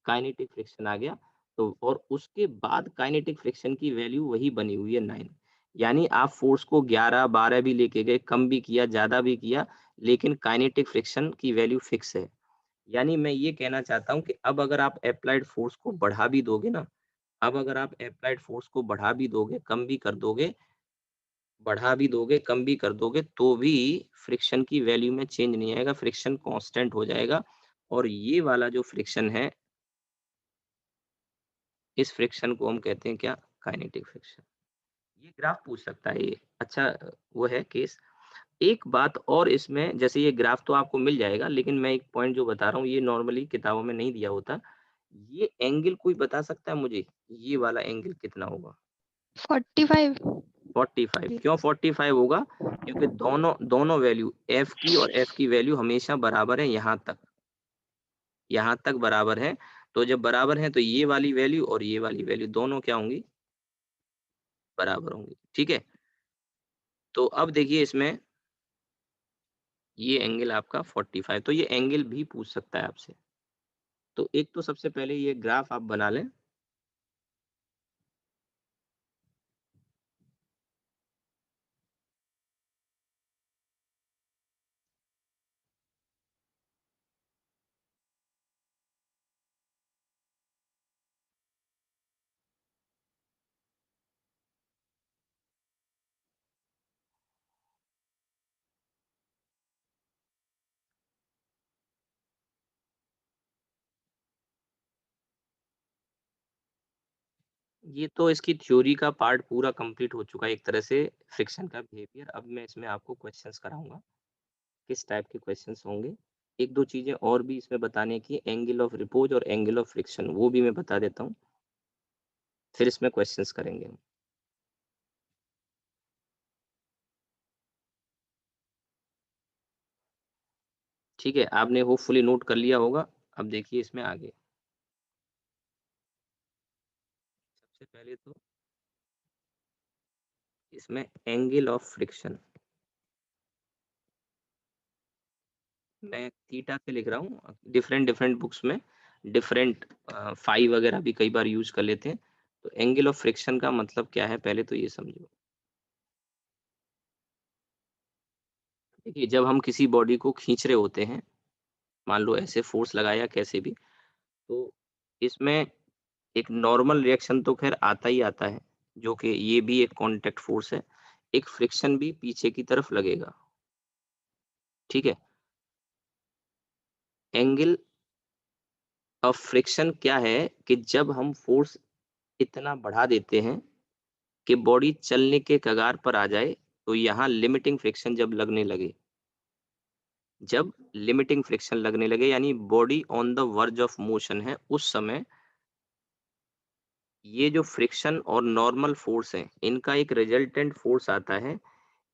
A: काइनेटिक फ्रिक्शन आ गया। तो और उसके बाद काइनेटिक फ्रिक्शन की वैल्यू वही बनी हुई है 9। यानी आप फोर्स को 11 12 भी लेके गए, कम भी किया, ज्यादा भी किया, लेकिन काइनेटिक फ्रिक्शन की वैल्यू फिक्स है। यानी मैं ये कहना चाहता हूं कि अब अगर आप अप्लाइड फोर्स को बढ़ा भी दोगे ना, अब अगर आप अप्लाइड फोर्स को बढ़ा भी दोगे, कम भी कर दोगे, बढ़ा भी दोगे, कम भी कर दोगे, तो भी फ्रिक्शन की वैल्यू में चेंज नहीं आएगा, फ्रिक्शन कांस्टेंट हो जाएगा। और ये वाला जो फ्रिक्शन है, इस फ्रिक्शन को हम कहते हैं क्या? Kinetic friction. ये ग्राफ पूछ सकता है, ये अच्छा वो है केस। एक बात और इसमें, जैसे ये ग्राफ तो आपको मिल जाएगा, लेकिन मैं एक पॉइंट जो बता रहा हूँ, ये नॉर्मली किताबों में नहीं दिया होता। ये एंगल कोई बता सकता है मुझे, ये वाला एंगल कितना होगा?
C: 45.
A: 45। क्यों 45 होगा? क्योंकि दोनों दोनों वैल्यू, एफ की और एफ की वैल्यू हमेशा बराबर है, यहाँ तक बराबर है। तो जब बराबर है तो ये वाली वैल्यू और ये वाली वैल्यू दोनों क्या होंगी? बराबर होंगी, ठीक है। तो अब देखिए इसमें, ये एंगल आपका 45, तो ये एंगल भी पूछ सकता है आपसे। तो एक तो सबसे पहले ये ग्राफ आप बना लें। ये तो इसकी थ्योरी का पार्ट पूरा कंप्लीट हो चुका है एक तरह से, फ्रिक्शन का बिहेवियर। अब मैं इसमें आपको क्वेश्चंस कराऊंगा, किस टाइप के क्वेश्चंस होंगे। एक दो चीजें और भी इसमें बताने की, एंगल ऑफ रिपोज और एंगल ऑफ फ्रिक्शन, वो भी मैं बता देता हूँ, फिर इसमें क्वेश्चंस करेंगे हम। ठीक है, आपने होपफुली नोट कर लिया होगा। अब देखिए इसमें आगे। सबसे पहले तो इसमें एंगल ऑफ फ्रिक्शन मैं थीटा से लिख रहा हूँ। डिफरेंट डिफरेंट बुक्स में डिफरेंट फाई वगैरह भी कई बार यूज कर लेते हैं। तो एंगल ऑफ फ्रिक्शन का मतलब क्या है पहले तो ये समझो। देखिए जब हम किसी बॉडी को खींच रहे होते हैं, मान लो ऐसे फोर्स लगाया कैसे भी, तो इसमें एक नॉर्मल रिएक्शन तो खैर आता ही आता है, जो कि ये भी एक कांटेक्ट फोर्स है। एक फ्रिक्शन भी पीछे की तरफ लगेगा। ठीक है, एंगल ऑफ फ्रिक्शन क्या है कि जब हम फोर्स इतना बढ़ा देते हैं कि बॉडी चलने के कगार पर आ जाए, तो यहाँ लिमिटिंग फ्रिक्शन जब लगने लगे, जब लिमिटिंग फ्रिक्शन लगने लगे यानी body on the verge of motion है, उस समय ये जो फ्रिक्शन और नॉर्मल फोर्स है, इनका एक रिजल्टेंट फोर्स आता है।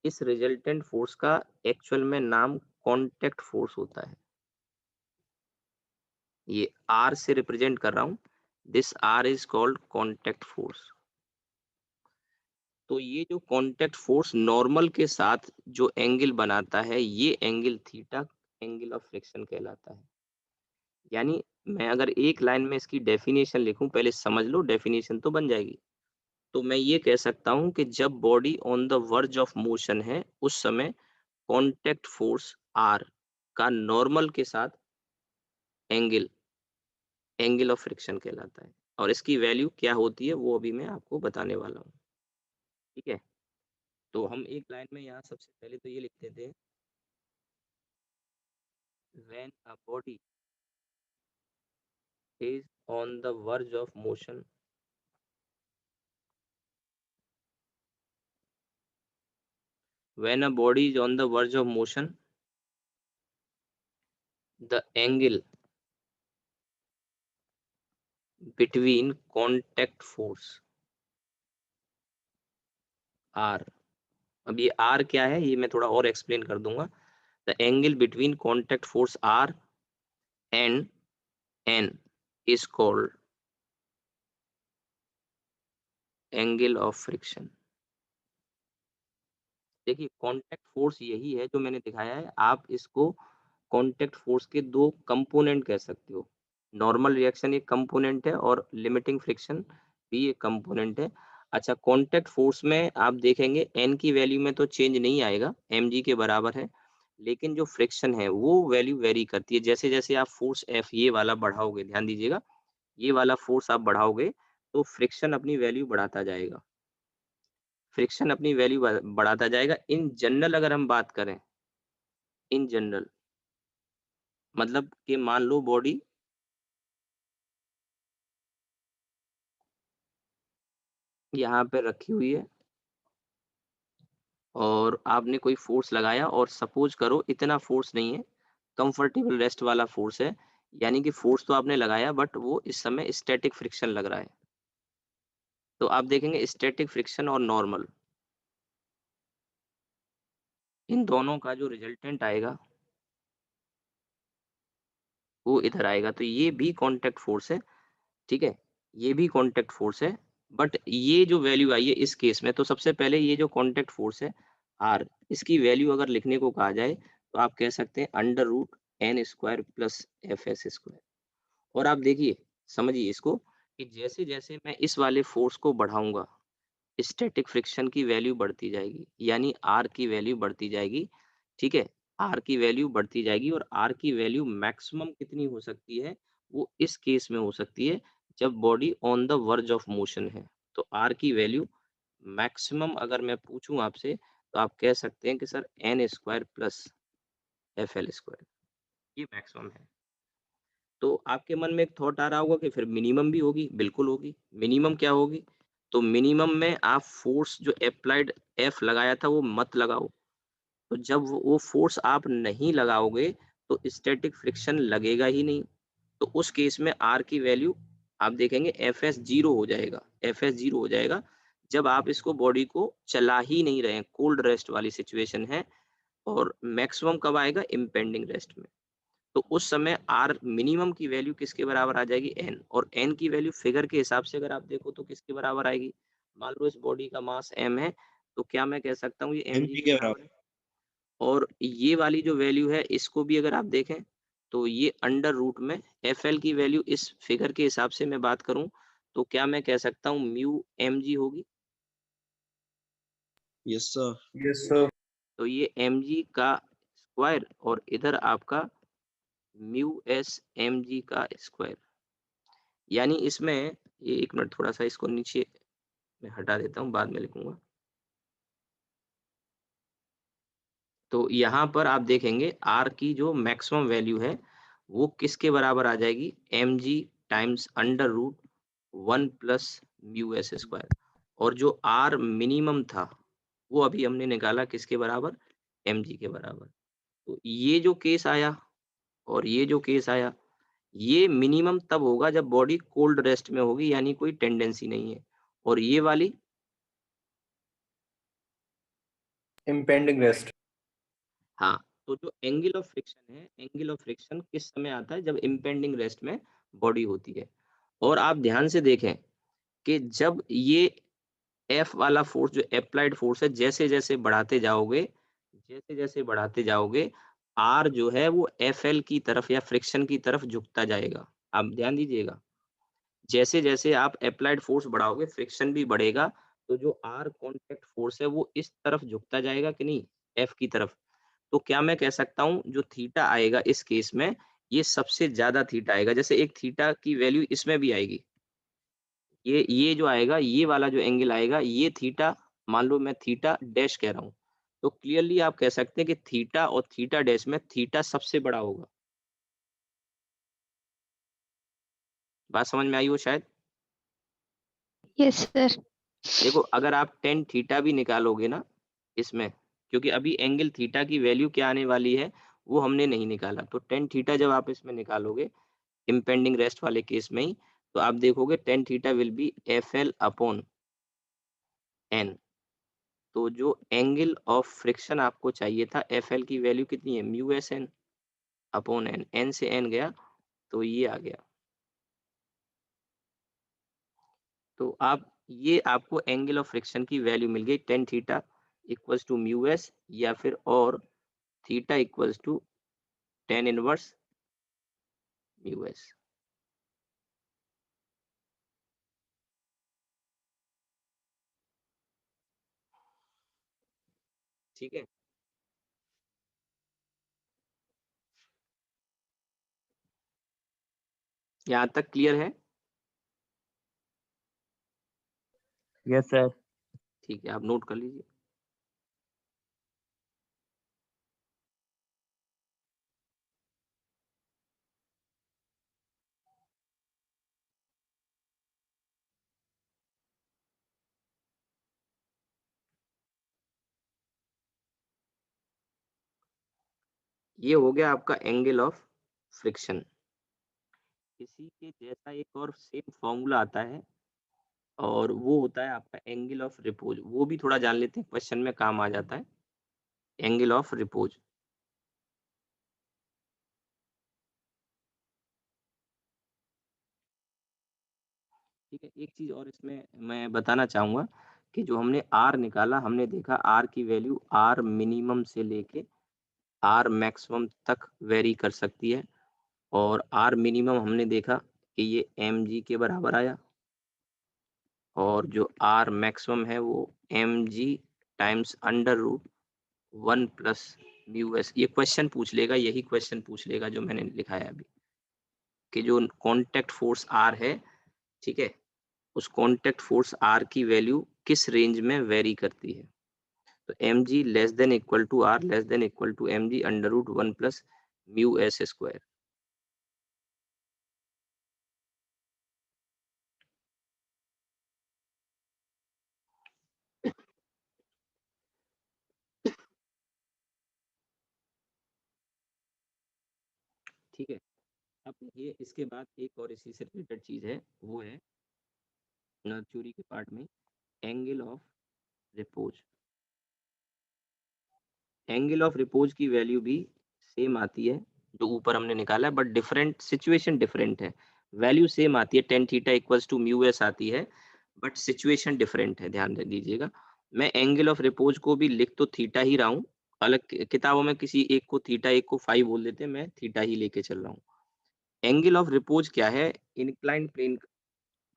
A: इस रिजल्टेंट फोर्स का एक्चुअल में नाम कांटेक्ट फोर्स होता है। ये आर से रिप्रेजेंट कर रहा हूं। This R is called contact force. तो ये जो कांटेक्ट फोर्स नॉर्मल के साथ जो एंगल बनाता है, ये angle theta angle of friction कहलाता है। यानी मैं अगर एक लाइन में इसकी डेफिनेशन लिखूं, पहले समझ लो, डेफिनेशन तो बन जाएगी। तो मैं ये कह सकता हूं कि जब body on the verge of motion है, उस समय कांटेक्ट फोर्स आर का नॉर्मल के साथ एंगल एंगल ऑफ फ्रिक्शन कहलाता है। और इसकी वैल्यू क्या होती है वो अभी मैं आपको बताने वाला हूँ। ठीक है, तो हम एक लाइन में यहाँ सबसे पहले तो ये लिख देते हैं, when a body is on the verge of motion, when a body is on the verge of motion, the angle between contact force r, अब ये r क्या है ये मैं थोड़ा और एक्सप्लेन कर दूंगा। the angle between contact force r and n is called angle of friction। देखिए कांटेक्ट फोर्स यही है जो मैंने दिखाया है। आप इसको कांटेक्ट फोर्स के दो कंपोनेंट कह सकते हो। नॉर्मल रिएक्शन एक कंपोनेंट है और लिमिटिंग फ्रिक्शन भी एक कंपोनेंट है। अच्छा, कांटेक्ट फोर्स में आप देखेंगे एन की वैल्यू में तो चेंज नहीं आएगा, mg के बराबर है। लेकिन जो फ्रिक्शन है वो वैल्यू वेरी करती है। जैसे जैसे आप फोर्स एफ ये वाला बढ़ाओगे, ध्यान दीजिएगा, ये वाला फोर्स आप बढ़ाओगे तो फ्रिक्शन अपनी वैल्यू बढ़ाता जाएगा। फ्रिक्शन अपनी वैल्यू बढ़ाता जाएगा। इन जनरल अगर हम बात करें, इन जनरल मतलब कि मान लो बॉडी यहाँ पे रखी हुई है और आपने कोई फोर्स लगाया और सपोज करो इतना फोर्स नहीं है, कंफर्टेबल रेस्ट वाला फोर्स है। यानी कि फोर्स तो आपने लगाया बट वो इस समय स्टैटिक फ्रिक्शन लग रहा है। तो आप देखेंगे स्टैटिक फ्रिक्शन और नॉर्मल, इन दोनों का जो रिजल्टेंट आएगा वो इधर आएगा। तो ये भी कांटेक्ट फोर्स है। ठीक है, ये भी कांटेक्ट फोर्स है। बट ये जो वैल्यू आई है इस केस में, तो सबसे पहले ये जो कांटेक्ट फोर्स है आर, इसकी वैल्यू अगर लिखने को कहा जाए तो आप कह सकते हैं under root N square plus F S square. और आप देखिए, समझिए इसको, कि जैसे जैसे मैं इस वाले फोर्स को बढ़ाऊंगा, स्टैटिक फ्रिक्शन की वैल्यू बढ़ती जाएगी, यानी आर की वैल्यू बढ़ती जाएगी। ठीक है, आर की वैल्यू बढ़ती जाएगी और आर की वैल्यू मैक्सिमम कितनी हो सकती है, वो इस केस में हो सकती है जब body on the verge of motion है। तो आर की वैल्यू मैक्सिमम अगर मैं पूछूं आपसे, तो आप कह सकते हैं कि sir N square plus F L square, ये मैक्सिमम है। तो आपके मन में एक थॉट आ रहा होगा कि फिर मिनिमम भी होगी। बिल्कुल होगी। मिनिमम क्या होगी? तो मिनिमम में आप फोर्स जो अप्लाइड एफ लगाया था वो मत लगाओ। तो जब वो फोर्स आप नहीं लगाओगे तो स्टैटिक फ्रिक्शन लगेगा ही नहीं। तो उस केस में आर की वैल्यू आप देखेंगे एफ एस जीरो हो जाएगा। एफ एस जीरो हो जाएगा जब आप इसको बॉडी को चला ही नहीं रहे हैं, कोल्ड रेस्ट वाली सिचुएशन है। और मैक्सिमम कब आएगा? इम्पेंडिंग रेस्ट में। तो उस समय आर मिनिमम की वैल्यू किसके बराबर आ जाएगी, एन, और एन की वैल्यू फिगर के हिसाब से अगर आप देखो तो किसके बराबर आएगी। मान लो इस बॉडी का मास एम है, तो क्या मैं कह सकता हूँ ये एम जी
F: mg
A: के
F: के
A: बराबर है। और ये वाली जो वैल्यू है इसको भी अगर आप देखें तो ये अंडर रूट में एफ एल की वैल्यू इस फिगर के हिसाब से मैं बात करूं तो क्या मैं कह सकता हूँ म्यू एम जी होगी।
F: yes sir
D: Yes, sir.
A: तो ये एम जी का स्क्वायर और इधर आपका म्यू एस एम जी का स्क्वायर, यानी इसमें ये एक मिनट थोड़ा सा इसको नीचे मैं हटा देता हूँ, बाद में लिखूंगा। तो यहाँ पर आप देखेंगे आर की जो मैक्सिमम वैल्यू है वो किसके बराबर आ जाएगी, M G times under root 1 plus mu S square. और जो आर मिनिमम था वो अभी हमने निकाला किसके बराबर, एम जी के बराबर। तो ये जो केस आया और ये जो केस आया, ये मिनिमम तब होगा जब बॉडी कोल्ड रेस्ट में होगी, यानी कोई टेंडेंसी नहीं है। और ये वाली
D: Impending rest.
A: हाँ, तो जो एंगल ऑफ फ्रिक्शन है, एंगल ऑफ फ्रिक्शन किस समय आता है, जब इम्पेंडिंग रेस्ट में बॉडी होती है। और आप ध्यान से देखें कि जब ये एफ वाला फोर्स जो अप्लाइड फोर्स है जैसे जैसे बढ़ाते जाओगे, जैसे जैसे बढ़ाते जाओगे, आर जो है वो एफ एल की तरफ या फ्रिक्शन की तरफ झुकता जाएगा। आप ध्यान दीजिएगा, जैसे जैसे आप अप्लाइड फोर्स बढ़ाओगे फ्रिक्शन भी बढ़ेगा, तो जो आर कॉन्टैक्ट फोर्स है वो इस तरफ झुकता जाएगा कि नहीं, एफ की तरफ। तो क्या मैं कह सकता हूँ जो थीटा आएगा इस केस में, ये सबसे ज्यादा थीटा आएगा। जैसे एक थीटा की वैल्यू इसमें भी आएगी, ये जो आएगा, ये वाला जो एंगल आएगा, ये थीटा, मान लो मैं थीटा डैश कह रहा हूँ, तो क्लियरली आप कह सकते हैं कि थीटा और थीटा डैश में थीटा सबसे बड़ा होगा। बात समझ में आई हो शायद।
C: Yes, sir.
A: देखो अगर आप टेन थीटा भी निकालोगे ना इसमें, क्योंकि अभी एंगल थीटा की वैल्यू क्या आने वाली है वो हमने नहीं निकाला, तो टेन थीटा जब आप इसमें निकालोगे इम्पेंडिंग रेस्ट वाले केस में ही, तो आप देखोगे tan theta will be F L upon N. तो जो एंगल ऑफ फ्रिक्शन आपको चाहिए था, एफ एल की वैल्यू कितनी है, mu S N upon N, N से एन गया तो ये आ गया। तो आप ये आपको एंगल ऑफ फ्रिक्शन की वैल्यू मिल गई, tan theta equals to mu S, या फिर और theta equals to tan inverse mu S. ठीक है, यहाँ तक क्लियर है।
B: Yes sir.
A: ठीक है, आप नोट कर लीजिए। ये हो गया आपका एंगल ऑफ फ्रिक्शन। इसी के जैसा एक और सेम फॉर्मूला आता है और वो होता है आपका एंगल ऑफ रिपोज। वो भी थोड़ा जान लेते हैं, क्वेश्चन में काम आ जाता है, एंगल ऑफ रिपोज। ठीक है, एक चीज और इसमें मैं बताना चाहूंगा कि जो हमने आर निकाला, हमने देखा आर की वैल्यू आर मिनिमम से लेके आर मैक्सिमम तक वेरी कर सकती है। और आर मिनिमम हमने देखा कि ये एम जी के बराबर आया, और जो आर मैक्सिमम है वो M G times under root 1 plus mu S. ये क्वेश्चन पूछ लेगा, यही क्वेश्चन पूछ लेगा जो मैंने लिखा है अभी, कि जो कॉन्टैक्ट फोर्स आर है, ठीक है, उस कॉन्टैक्ट फोर्स आर की वैल्यू किस रेंज में वेरी करती है। तो M G less than equal to R less than equal to M G under root 1 plus mu S square. ठीक है, अब ये इसके बाद एक और इसी से रिलेटेड चीज है, वो है थ्योरी के पार्ट में angle of repose. Angle of repose की वैल्यू भी सेम आती है जो ऊपर हमने निकाला है, बट डिफरेंट सिचुएशन डिफरेंट है। वैल्यू सेम आती है, tan theta equals to mu S आती है, बट सिचुएशन डिफरेंट है, ध्यान दे दीजिएगा। मैं एंगल ऑफ रिपोज को भी लिख तो थीटा ही रहा हूँ, अलग किताबों में किसी एक को थीटा एक को फाई बोल देते हैं, मैं थीटा ही लेके चल रहा हूँ। एंगल ऑफ रिपोज क्या है? इंक्लाइंड प्लेन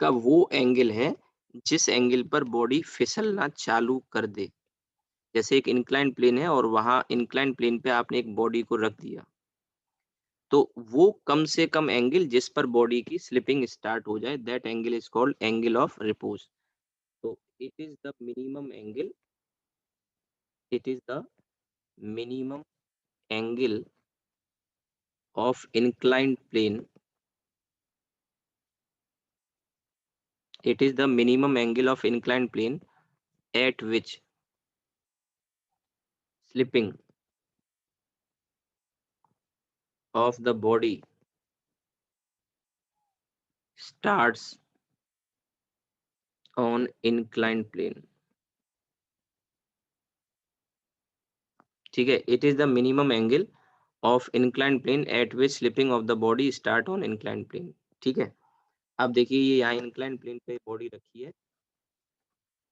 A: का वो एंगल है जिस एंगल पर बॉडी फिसलना चालू कर दे। जैसे एक इंक्लाइंड प्लेन है और वहां इंक्लाइंड प्लेन पे आपने एक बॉडी को रख दिया, तो वो कम से कम एंगल जिस पर बॉडी की स्लिपिंग स्टार्ट हो जाए, that angle is called angle of repose. तो it is the minimum angle, it is the minimum angle of inclined plane, it is the minimum angle of inclined plane at which slipping of the body starts on inclined plane। ठीक है, it is the minimum angle of inclined plane at which slipping of the body start on inclined plane। ठीक है, अब देखिए ये यहाँ inclined plane पे body रखी है,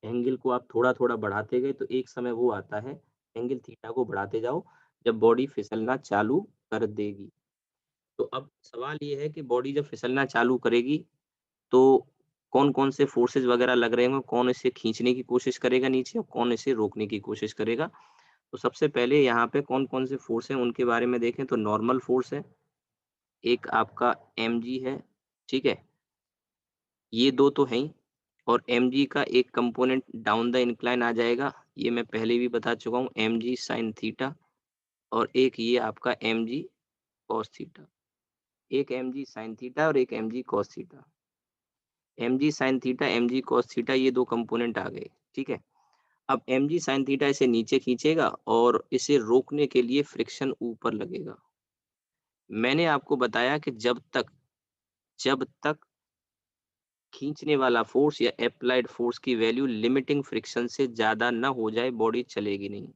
A: एंगल को आप थोड़ा थोड़ा बढ़ाते गए तो एक समय वो आता है, एंगल थीटा को बढ़ाते जाओ जब बॉडी फिसलना चालू कर देगी। तो अब सवाल ये है कि बॉडी जब फिसलना चालू करेगी तो कौन-कौन से फोर्सेस वगैरह लग रहे होंगे, कौन इसे खींचने की कोशिश करेगा नीचे और कौन इसे रोकने की कोशिश करेगा। तो सबसे पहले यहाँ पे कौन-कौन से फोर्स हैं उनके बारे में देखें तो नॉर्मल फोर्स है, एक आपका mg है, ठीक है? ये 2 तो हैं ही, और mg का एक कंपोनेंट डाउन द इंक्लाइन आ जाएगा, ये मैं पहले भी बता चुका हूँ, mg sin थीटा, और एक ये आपका mg cos थीटा। एक mg sin थीटा और एक mg cos theta. mg sin theta, mg cos theta, ये 2 कंपोनेंट आ गए, ठीक है? अब mg sin थीटा इसे नीचे खींचेगा और इसे रोकने के लिए फ्रिक्शन ऊपर लगेगा। मैंने आपको बताया कि जब तक खींचने वाला फोर्स या एप्लाइड फोर्स की वैल्यू लिमिटिंग फ्रिक्शन से ज़्यादा ना हो जाए, बॉडी चलेगी नहीं।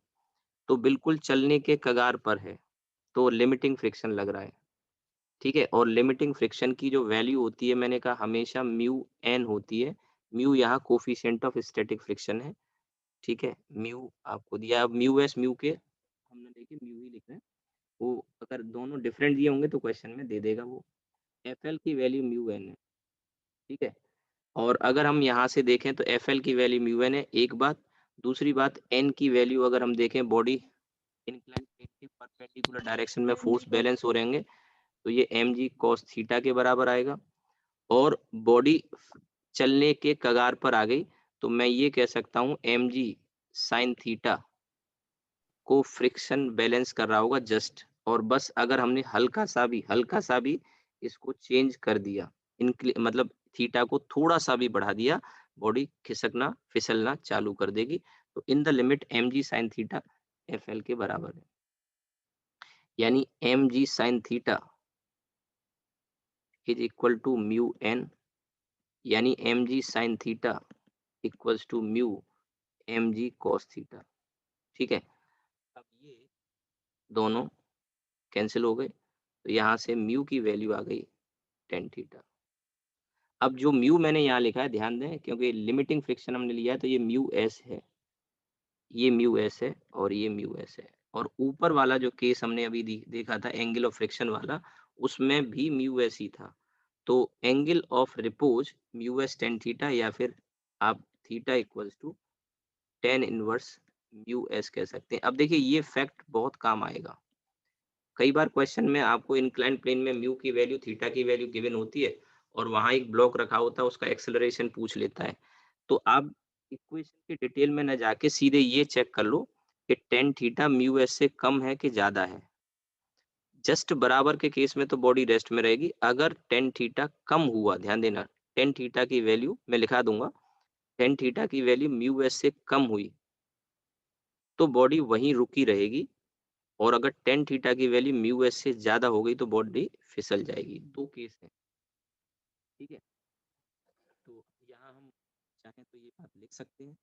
A: तो बिल्कुल चलने के कगार पर है, तो लिमिटिंग फ्रिक्शन लग रहा है, ठीक है? और लिमिटिंग फ्रिक्शन की जो वैल्यू होती है, मैंने कहा हमेशा म्यू एन होती है। म्यू यहाँ कोफिशिएंट ऑफ स्टैटिक फ्रिक्शन है, ठीक है? म्यू आपको दिया, अब म्यू एस म्यू के हमने देखिए म्यू ही लिख रहे हैं, वो अगर दोनों डिफरेंट दिए होंगे तो क्वेश्चन में दे देगा वो। एफएल की वैल्यू म्यू एन है, ठीक है? और अगर हम यहाँ से देखें तो एफएल की वैल्यू म्यू एन है, एक बात। दूसरी बात, एन की वैल्यू अगर हम देखें, बॉडी इंक्लाइन प्लेन के परपेंडिकुलर डायरेक्शन में फोर्स बैलेंस हो रहेंगे, तो ये mg cos थीटा के बराबर आएगा। और बॉडी चलने के कगार पर आ गई, तो मैं ये कह सकता हूँ mg sin थीटा को फ्रिक्शन बैलेंस कर रहा होगा जस्ट, और बस अगर हमने हल्का सा भी इसको चेंज कर दिया, मतलब थीटा को थोड़ा सा भी बढ़ा दिया, बॉडी खिसकना फिसलना चालू कर देगी। तो in the limit mg sin theta fl के बराबर है, यानी mg sin theta is equal to mu N, यानी mg sin theta equals to mu mg cos theta, ठीक है? अब ये दोनों कैंसिल हो गए, तो यहाँ से म्यू की वैल्यू आ गई tan थीटा। अब जो म्यू मैंने यहाँ लिखा है, ध्यान दें, क्योंकि लिमिटिंग फ्रिक्शन हमने लिया है, तो ये म्यू एस है, ये म्यू एस है और ये म्यू एस है। और ऊपर वाला जो केस हमने अभी देखा था एंगल ऑफ फ्रिक्शन वाला, उसमें भी म्यू एस ही था। तो angle of repose mu S tan theta, या फिर आप theta equals to tan inverse mu S कह सकते हैं। अब देखिए ये फैक्ट बहुत काम आएगा। कई बार क्वेश्चन में आपको इंक्लाइंड प्लेन में म्यू की वैल्यू थीटा की वैल्यू गिवन होती है और वहां एक ब्लॉक रखा होता है, उसका एक्सेलरेशन पूछ लेता है। तो आप इक्वेशन की डिटेल में न जाके सीधे ये चेक कर लो कि tan थीटा म्यू एस से कम है कि ज्यादा है। जस्ट बराबर के केस में तो बॉडी रेस्ट में रहेगी। अगर tan थीटा कम हुआ, ध्यान देना, tan थीटा की वैल्यू मैं लिखा दूंगा, tan थीटा की वैल्यू म्यू एस से कम हुई तो बॉडी वहीं रुकी रहेगी, और अगर tan थीटा की वैल्यू म्यू एस से ज्यादा हो गई तो बॉडी फिसल जाएगी। दो केस है, ठीक है? तो यहाँ हम चाहें तो ये बात लिख सकते हैं,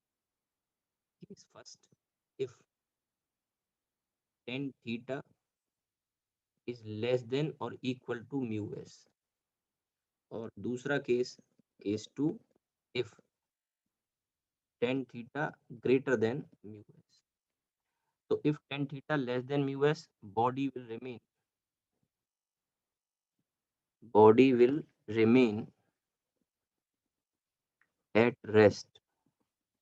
A: case first, if tan theta is less than और इक्वल टू म्यू एस। और दूसरा case, case 2, if tan theta greater than mu S. तो if tan theta less than mu s, body will remain at rest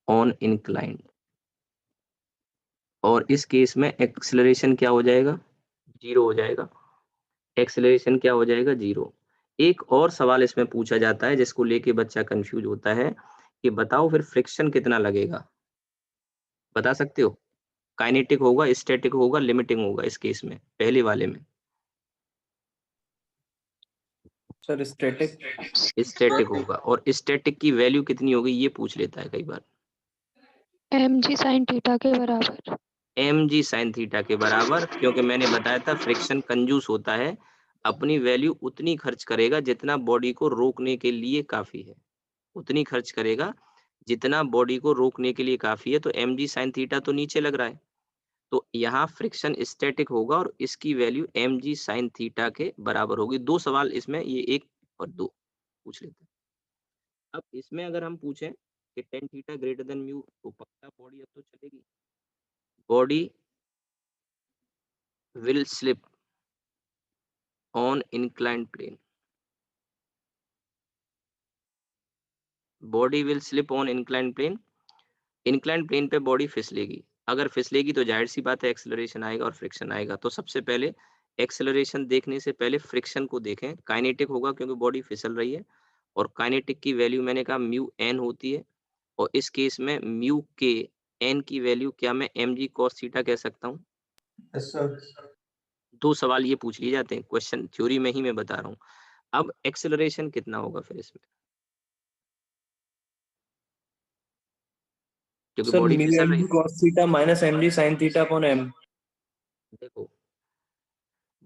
A: on inclined। और इस case में acceleration क्या हो जाएगा? जीरो हो जाएगा। एक्सेलरेशन क्या हो जाएगा? जीरो। एक और सवाल इसमें पूछा जाता है जिसको लेके बच्चा कंफ्यूज होता है कि बताओ फिर फ्रिक्शन कितना लगेगा? बता सकते हो? काइनेटिक होगा, स्टैटिक होगा, लिमिटिंग होगा इस केस में, पहले वाले में?
D: Sir static.
A: स्टैटिक होगा। और स्टैटिक की वैल्यू कितनी होगी ये पूछ लेता है कई बार।
C: mg sin थीटा के बराबर।
A: mg sin थीटा के बराबर, क्योंकि मैंने बताया था फ्रिक्शन कंजूस होता है, अपनी वैल्यू उतनी खर्च करेगा जितना बॉडी को रोकने के लिए काफी है, उतनी खर्च करेगा जितना बॉडी को रोकने के लिए काफी है। तो mg sin थीटा तो नीचे लग रहा है, तो यहाँ फ्रिक्शन स्टैटिक होगा और इसकी वैल्यू mg sin थीटा के बराबर होगी। दो सवाल इसमें, ये एक और दो पूछ लेते हैं। अब इसमें अगर हम पूछें कि tan theta greater than mu, तो पक्का बॉडी अब तो चलेगी। Body will slip on inclined plane। Body will slip on inclined plane। inclined plane पे बॉडी फिसलेगी। अगर फिसलेगी तो जाहिर सी बात है एक्सेलरेशन आएगा और फ्रिक्शन आएगा। तो सबसे पहले एक्सेलरेशन देखने से पहले फ्रिक्शन को देखें। काइनेटिक होगा क्योंकि बॉडी फिसल रही है, और काइनेटिक की वैल्यू मैंने कहा म्यू एन होती है, और इस केस में म्यू के एन की वैल्यू क्या मैं mg cos थीटा कह सकता हूँ?
D: Yes sir.
A: दो सवाल ये पूछ लिए जाते हैं, क्वेश्चन थ्योरी में ही मैं बता रहा हूँ। अब एक्सेलरेशन कितना होगा फिर इसमें, क्योंकि
D: सर
A: बॉडी
D: म्यू
A: फिसल रही
D: mg
A: है।
D: cos theta minus mg sin theta upon m।
A: देखो,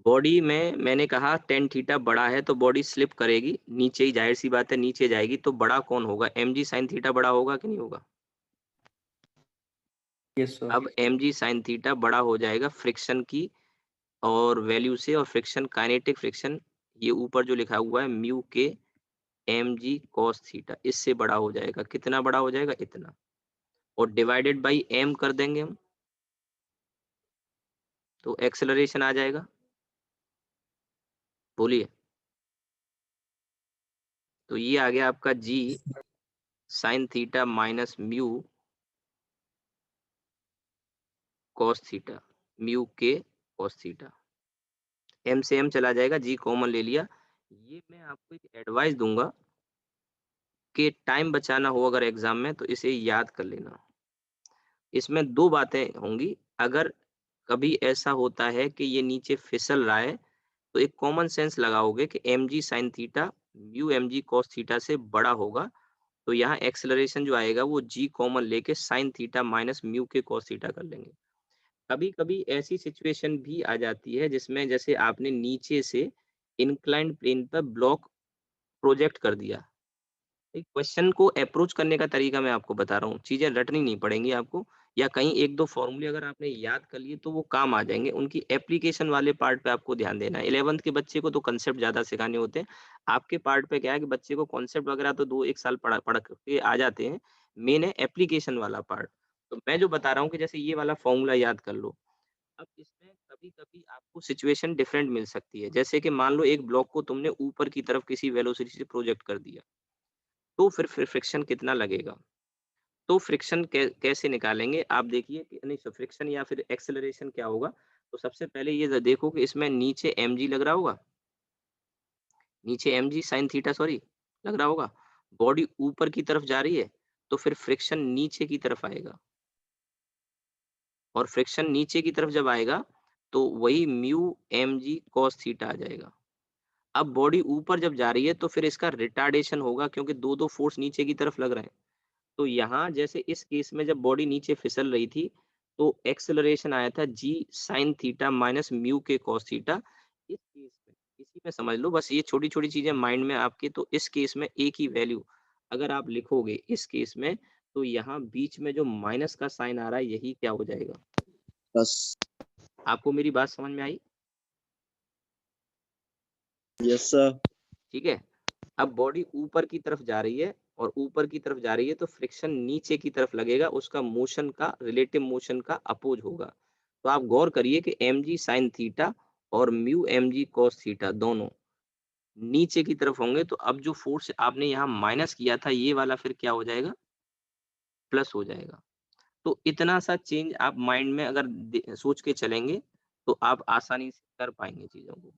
A: बॉडी में मैंने कहा tan थीटा बड़ा है तो बॉडी स्लिप करेगी नीचे ही, जाहिर सी बात है नीचे जाएगी। तो बड़ा कौन होगा? mg sin थीटा बड़ा होगा कि नहीं होगा?
D: Yes sir.
A: अब mg sin थीटा बड़ा हो जाएगा फ्रिक्शन की और वैल्यू से, और फ्रिक्शन काइनेटिक फ्रिक्शन ये ऊपर जो लिखा हुआ है म्यू के mg cos थीटा, इससे बड़ा हो जाएगा। कितना बड़ा हो जाएगा? इतना। और डिवाइडेड बाई m कर देंगे हम, तो एक्सेलरेशन आ जाएगा। बोलिए। तो ये आ गया आपका g sin theta minus mu cos theta, mu के cos थीटा। m से m चला जाएगा, g कॉमन ले लिया। ये मैं आपको एक एडवाइस दूंगा कि टाइम बचाना हो अगर एग्जाम में तो इसे याद कर लेना। इसमें दो बातें होंगी। अगर कभी ऐसा होता है कि ये नीचे फिसल रहा है, तो एक कॉमन सेंस लगाओगे कि mg sin theta mu mg cos theta से बड़ा होगा। तो यहाँ एक्सेलरेशन जो आएगा वो g कॉमन लेके sin थीटा माइनस म्यू के cos थीटा कर लेंगे। कभी कभी ऐसी सिचुएशन भी आ जाती है जिसमें जैसे आपने नीचे से इंक्लाइंड प्लेन पर ब्लॉक प्रोजेक्ट कर दिया। एक क्वेश्चन को अप्रोच करने का तरीका मैं आपको बता रहा हूँ, चीजें रटनी नहीं पड़ेंगी आपको, या कहीं एक दो फॉर्मूले अगर आपने याद कर लिए तो वो काम आ जाएंगे। उनकी एप्लीकेशन वाले पार्ट पे आपको ध्यान देना है। 11th के बच्चे को तो कंसेप्ट ज्यादा सिखाने होते हैं। आपके पार्ट पे क्या है कि बच्चे को कॉन्सेप्ट वगैरह तो 2-1 साल पढ़ पढ़ के आ जाते हैं, मेन है एप्लीकेशन वाला पार्ट। तो मैं जो बता रहा हूँ कि जैसे ये वाला फॉर्मूला याद कर लो। अब इसमें कभी कभी आपको सिचुएशन डिफरेंट मिल सकती है, जैसे कि मान लो एक ब्लॉक को तुमने ऊपर की तरफ किसी वेलोसिटी से प्रोजेक्ट कर दिया, तो फिर फ्रिक्शन कितना लगेगा? तो फ्रिक्शन कैसे निकालेंगे आप देखिए कि नहीं, फ्रिक्शन या फिर एक्सेलरेशन क्या होगा। तो सबसे पहले ये देखो कि इसमें नीचे mg लग रहा होगा, नीचे mg sin थीटा सॉरी लग रहा होगा। बॉडी ऊपर की तरफ जा रही है, तो फिर फ्रिक्शन नीचे की तरफ आएगा, और फ्रिक्शन नीचे की तरफ जब आएगा तो वही म्यू mg cos थीटा आ जाएगा। अब बॉडी ऊपर जब जा रही है तो फिर इसका रिटार्डेशन होगा, क्योंकि दो दो फोर्स नीचे की तरफ लग रहे हैं। तो यहाँ जैसे इस केस में जब बॉडी नीचे फिसल रही थी, तो एक्सेलरेशन आया था g sin theta minus mu के cos थीटा। इस केस में इसी में समझ लो, बस ये छोटी छोटी चीजें माइंड में आपके। तो इस केस में एक ही वैल्यू अगर आप लिखोगे इस केस में, तो यहाँ बीच में जो माइनस का साइन आ रहा है यही क्या हो जाएगा?
F: प्लस।
A: आपको मेरी बात समझ में आई?
F: Yes, sir.
A: ठीक है। अब बॉडी ऊपर की तरफ जा रही है और ऊपर की तरफ जा रही है तो फ्रिक्शन नीचे की तरफ लगेगा, उसका मोशन का रिलेटिव मोशन का अपोज होगा। तो आप गौर करिए कि mg sin थीटा और म्यू mg cos थीटा दोनों नीचे की तरफ होंगे, तो अब जो फोर्स आपने यहाँ माइनस किया था ये वाला फिर क्या हो जाएगा, प्लस हो जाएगा। तो इतना सा चेंज आप माइंड में अगर सोच के चलेंगे तो आप आसानी से कर पाएंगे चीजों को,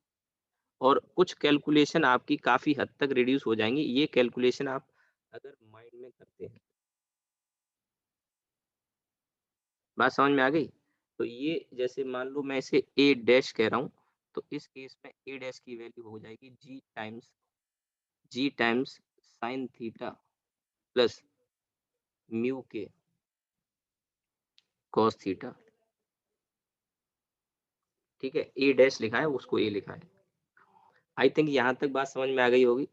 A: और कुछ कैलकुलेशन आपकी काफी हद तक रिड्यूस हो जाएंगी, ये कैलकुलेशन आप अगर माइंड में करते हैं। बात समझ में आ गई? तो ये जैसे मान लो मैं इसे ए डैश कह रहा हूँ, तो इस केस में ए डैश की वैल्यू हो जाएगी g times sine theta plus mu k cos theta. ठीक है, ए डैश लिखा है, उसको ए लिखा है। आई थिंक यहाँ तक बात समझ में आ गई होगी।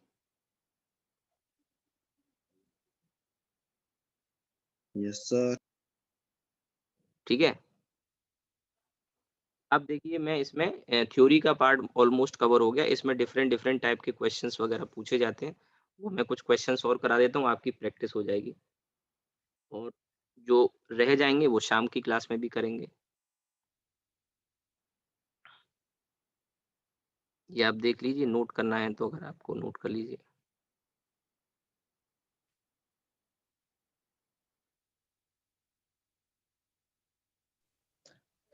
F: Yes, sir.
A: ठीक है, अब देखिए मैं इसमें थ्योरी का पार्ट ऑलमोस्ट कवर हो गया। इसमें डिफरेंट डिफरेंट टाइप के क्वेश्चंस वगैरह पूछे जाते हैं, वो मैं कुछ क्वेश्चंस और करा देता हूँ, आपकी प्रैक्टिस हो जाएगी। और जो रह जाएंगे वो शाम की क्लास में भी करेंगे। ये आप देख लीजिए, नोट करना है तो अगर आपको नोट कर लीजिए।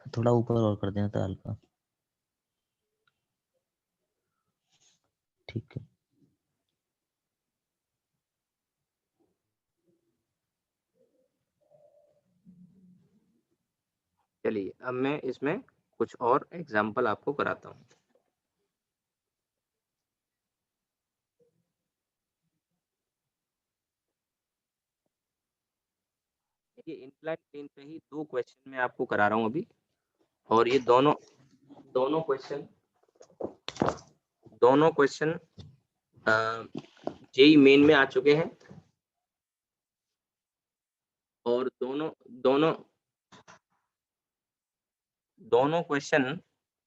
B: थोड़ा ऊपर और कर देना था हल्का। ठीक है।
A: चलिए अब मैं इसमें कुछ और एग्जाम्पल आपको कराता हूँ। देखिए इंक्लाइन प्लेन पे ही दो क्वेश्चन मैं आपको करा रहा हूँ अभी, और ये दोनों दोनों क्वेश्चन जेई मेन में आ चुके हैं, और दोनों दोनों दोनों क्वेश्चन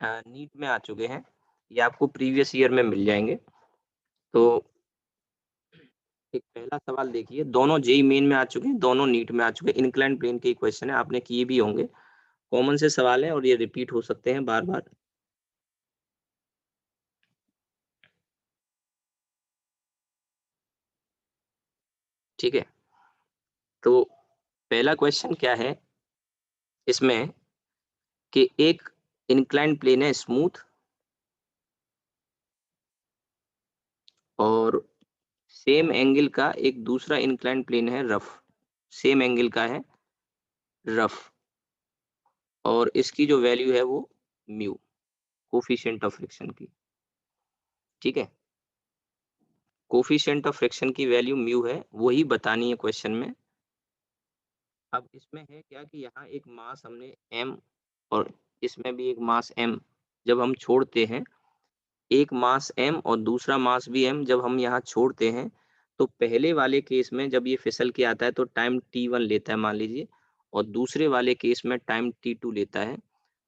A: नीट में आ चुके हैं। ये आपको प्रीवियस ईयर में मिल जाएंगे। तो एक पहला सवाल देखिए, दोनों जेई मेन में आ चुके हैं, दोनों नीट में आ चुके हैं, इंक्लाइन प्लेन के क्वेश्चन है, आपने किए भी होंगे, कॉमन से सवाल है और ये रिपीट हो सकते हैं बार बार। ठीक है, तो पहला क्वेश्चन क्या है इसमें कि एक इंक्लाइन प्लेन है स्मूथ, और सेम एंगल का एक दूसरा इंक्लाइन प्लेन है रफ, सेम एंगल का है रफ, और इसकी जो वैल्यू है वो म्यू, कोफिशिएंट ऑफ फ्रिक्शन की। ठीक है, कोफिशिएंट ऑफ फ्रिक्शन की वैल्यू म्यू है, वही बतानी है क्वेश्चन में। अब इसमें है क्या कि यहाँ एक मास हमने m और इसमें भी एक मास m जब हम छोड़ते हैं, एक मास m और दूसरा मास भी m जब हम यहाँ छोड़ते हैं, तो पहले वाले केस में जब ये फिसल के आता है तो टाइम t1 लेता है मान लीजिए, और दूसरे वाले केस में टाइम t2 लेता है।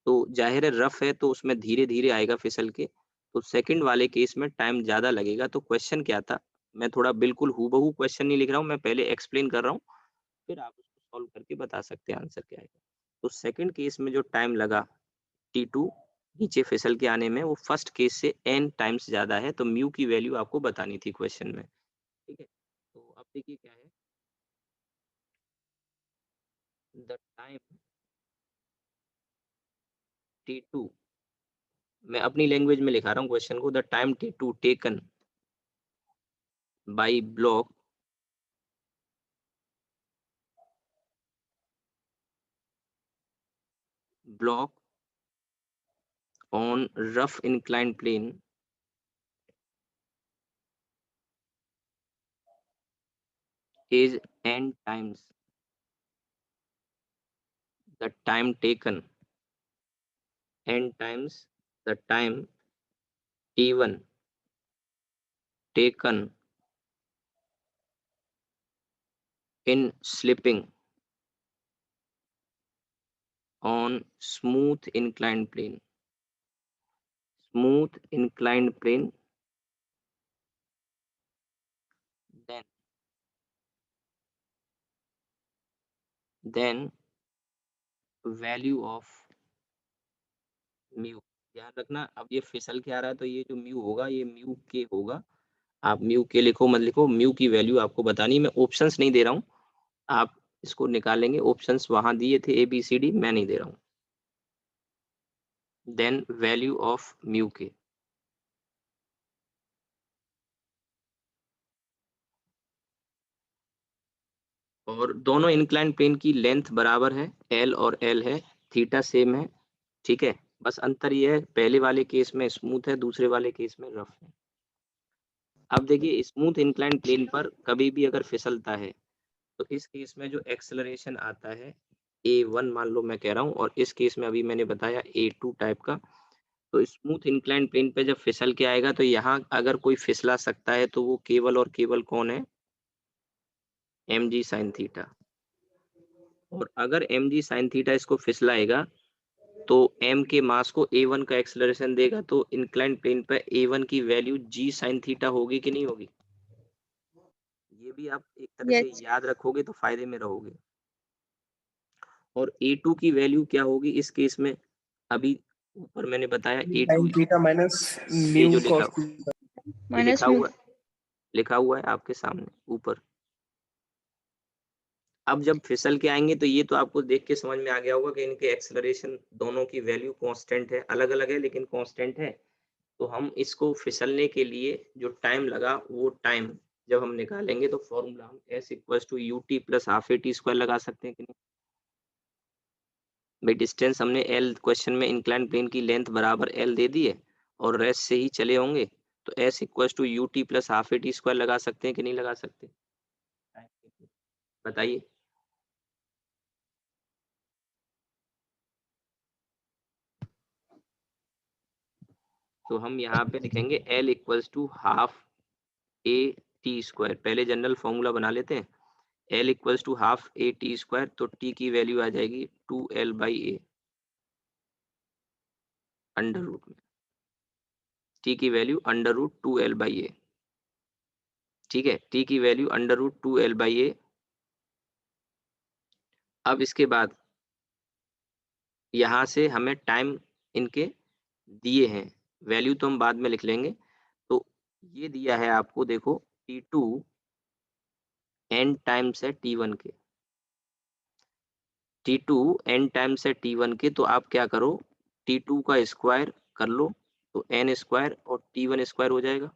A: तो जाहिर है रफ है तो उसमें धीरे धीरे आएगा फिसल के, तो सेकंड वाले केस में टाइम ज्यादा लगेगा। तो क्वेश्चन क्या था, मैं थोड़ा बिल्कुल हूबहू क्वेश्चन नहीं लिख रहा हूँ, मैं पहले एक्सप्लेन कर रहा हूँ, फिर आप उसको सॉल्व करके बता सकते हैं आंसर क्या आएगा। तो सेकंड केस में जो टाइम लगा T2 नीचे फिसल के आने में, वो फर्स्ट केस से n टाइम्स ज्यादा है, तो म्यू की वैल्यू आपको बतानी थी क्वेश्चन में। ठीक है, तो अब देखिए क्या है, द टाइम T2, मैं अपनी लैंग्वेज में लिखा रहा हूँ क्वेश्चन को, the time T2 taken by block on rough inclined plane is n times the time taken, n times the time t1 taken in slipping on smooth inclined plane then value of mu. ध्यान रखना, अब ये फिसल के आ रहा है तो ये जो म्यू होगा ये म्यू के होगा। आप म्यू के लिखो मत लिखो, म्यू की वैल्यू आपको बतानी है। मैं ऑप्शंस नहीं दे रहा हूँ, आप इसको निकालेंगे। ऑप्शंस वहां दिए थे ABCD, मैं नहीं दे रहा हूँ। देन वैल्यू ऑफ म्यू के। और दोनों इंक्लाइन प्लेन की लेंथ बराबर है, L और L है, थीटा सेम है, ठीक है। बस अंतर ये है, पहले वाले केस में स्मूथ है, दूसरे वाले केस में रफ है। अब देखिए स्मूथ इंक्लाइन प्लेन पर कभी भी अगर फिसलता है तो इस केस में जो एक्सेलरेशन आता है A1 मान लो मैं कह रहा हूँ, और इस केस में अभी मैंने बताया A2 टाइप का। तो स्मूथ इंक्लाइन प्लेन पे जब फिसल के आएगा तो यहाँ अगर कोई फिसला सकता है तो वो केवल और केवल कौन है, mg sin थीटा। और अगर mg sin थीटा इसको फिसलाएगा तो m के मास को A1 का एक्सेलरेशन देगा, तो इंक्लाइन प्लेन पे A1 की वैल्यू g sin थीटा होगी कि नहीं होगी। ये भी आप एक तरह से
E: Yes.
A: याद रखोगे तो फायदे में रहोगे। और A2 की वैल्यू क्या होगी इस केस में, अभी ऊपर मैंने बताया A2
D: sin theta minus
A: ये
D: mu
A: जो
D: cos theta.
A: ये
E: Minus mu.
A: लिखा हुआ है आपके सामने ऊपर। अब जब फिसल के आएंगे तो ये तो आपको देख के समझ में आ गया होगा कि इनके एक्सेलरेशन दोनों की वैल्यू कांस्टेंट है, अलग अलग है लेकिन कांस्टेंट है। तो हम इसको फिसलने के लिए जो टाइम लगा वो टाइम जब हम निकालेंगे तो फॉर्मूला हम s equals to ut plus half A T square लगा सकते हैं कि नहीं। भाई डिस्टेंस हमने l क्वेश्चन में इंक्लाइन प्लेन की लेंथ बराबर l दे दी है और रेस्ट से ही चले होंगे, तो s equals to ut plus half A T square लगा सकते हैं कि नहीं लगा सकते, बताइए। तो हम यहाँ पे लिखेंगे l equals to half A T square. पहले जनरल फॉर्मूला बना लेते हैं। l equals to half A T square, तो t की वैल्यू आ जाएगी 2l by a under root में। t की value under root 2l by a, ठीक है। t की value under root 2l by a. अब इसके बाद यहाँ से हमें टाइम इनके दिए हैं, वैल्यू तो हम बाद में लिख लेंगे। तो ये दिया है आपको, देखो t2 n टाइम्स है t1 के, t2 n टाइम्स है t1 के। तो आप क्या करो, t2 का स्क्वायर कर लो तो n स्क्वायर और t1 स्क्वायर हो जाएगा।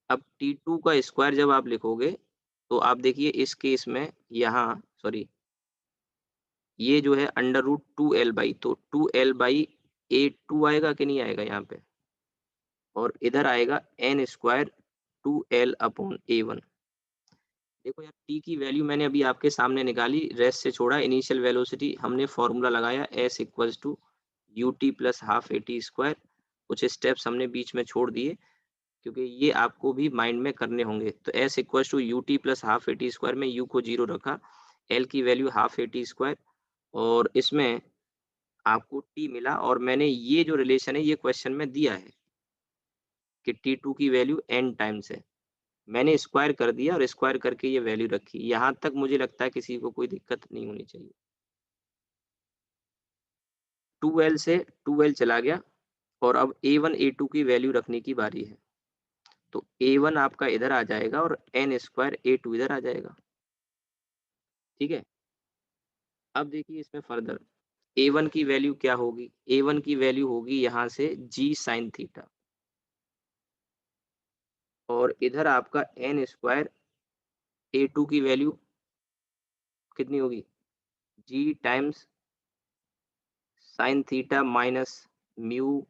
A: अब t2 का स्क्वायर जब आप लिखोगे तो आप देखिए इस केस में यहाँ सॉरी ये जो है अंडर रूट 2l बाई, तो 2l बाई A2 आएगा कि नहीं आएगा यहाँ पे, और इधर आएगा n square 2l upon A1। देखो यार t की वैल्यू मैंने अभी आपके सामने निकाली, रेस्ट से छोड़ा, इनिशियल वेलोसिटी हमने फॉर्मूला लगाया s equals to ut plus half A T square. कुछ स्टेप्स हमने बीच में छोड़ दिए क्योंकि ये आपको भी माइंड में करने होंगे। तो s equals to ut plus half A T square में u को 0 रखा, l की value half A T square, और इसमें आपको t मिला। और मैंने ये जो रिलेशन है ये क्वेश्चन में दिया है कि t2 की वैल्यू n टाइम्स है, मैंने स्क्वायर कर दिया और स्क्वायर करके ये वैल्यू रखी। यहाँ तक मुझे लगता है किसी को कोई दिक्कत नहीं होनी चाहिए। 2l से 2l चला गया और अब A1 A2 की वैल्यू रखने की बारी है। तो A1 आपका इधर आ जाएगा और n स्क्वायर A2 इधर आ जाएगा, ठीक है। अब देखिए इसमें फर्दर A1 की वैल्यू क्या होगी, A1 की वैल्यू होगी यहाँ से g sin थीटा, और इधर आपका n स्क्वायर A2 की वैल्यू कितनी होगी, g times sine theta minus mu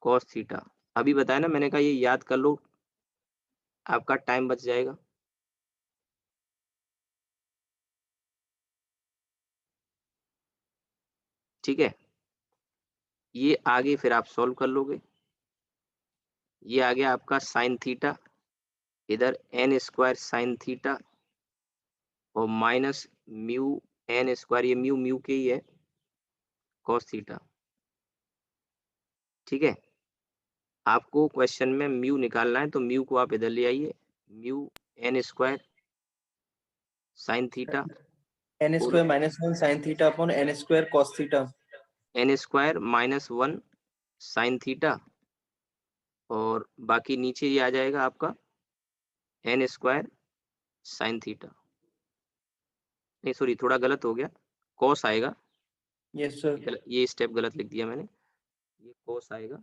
A: cos theta. अभी बताया ना मैंने कहा ये याद कर लो, आपका टाइम बच जाएगा। ठीक है, ये आगे फिर आप सॉल्व कर लोगे। ये आ गया आपका साइन थीटा, इधर एन स्क्वायर साइन थीटा और माइनस म्यू एन स्क्वायर, ये म्यू म्यू के ही है, कॉस थीटा। ठीक है, आपको क्वेश्चन में म्यू निकालना है तो म्यू को आप इधर ले आइए, mu N square sine theta
D: n square minus 1 sin theta upon n square cos theta.
A: n square minus 1 sine theta, और बाकी नीचे ये आ जाएगा आपका n स्क्वायर साइन थीटा, नहीं सॉरी थोड़ा गलत हो गया, कॉस आएगा,
D: Yes sir.
A: ये स्टेप गलत लिख दिया मैंने, ये कॉस आएगा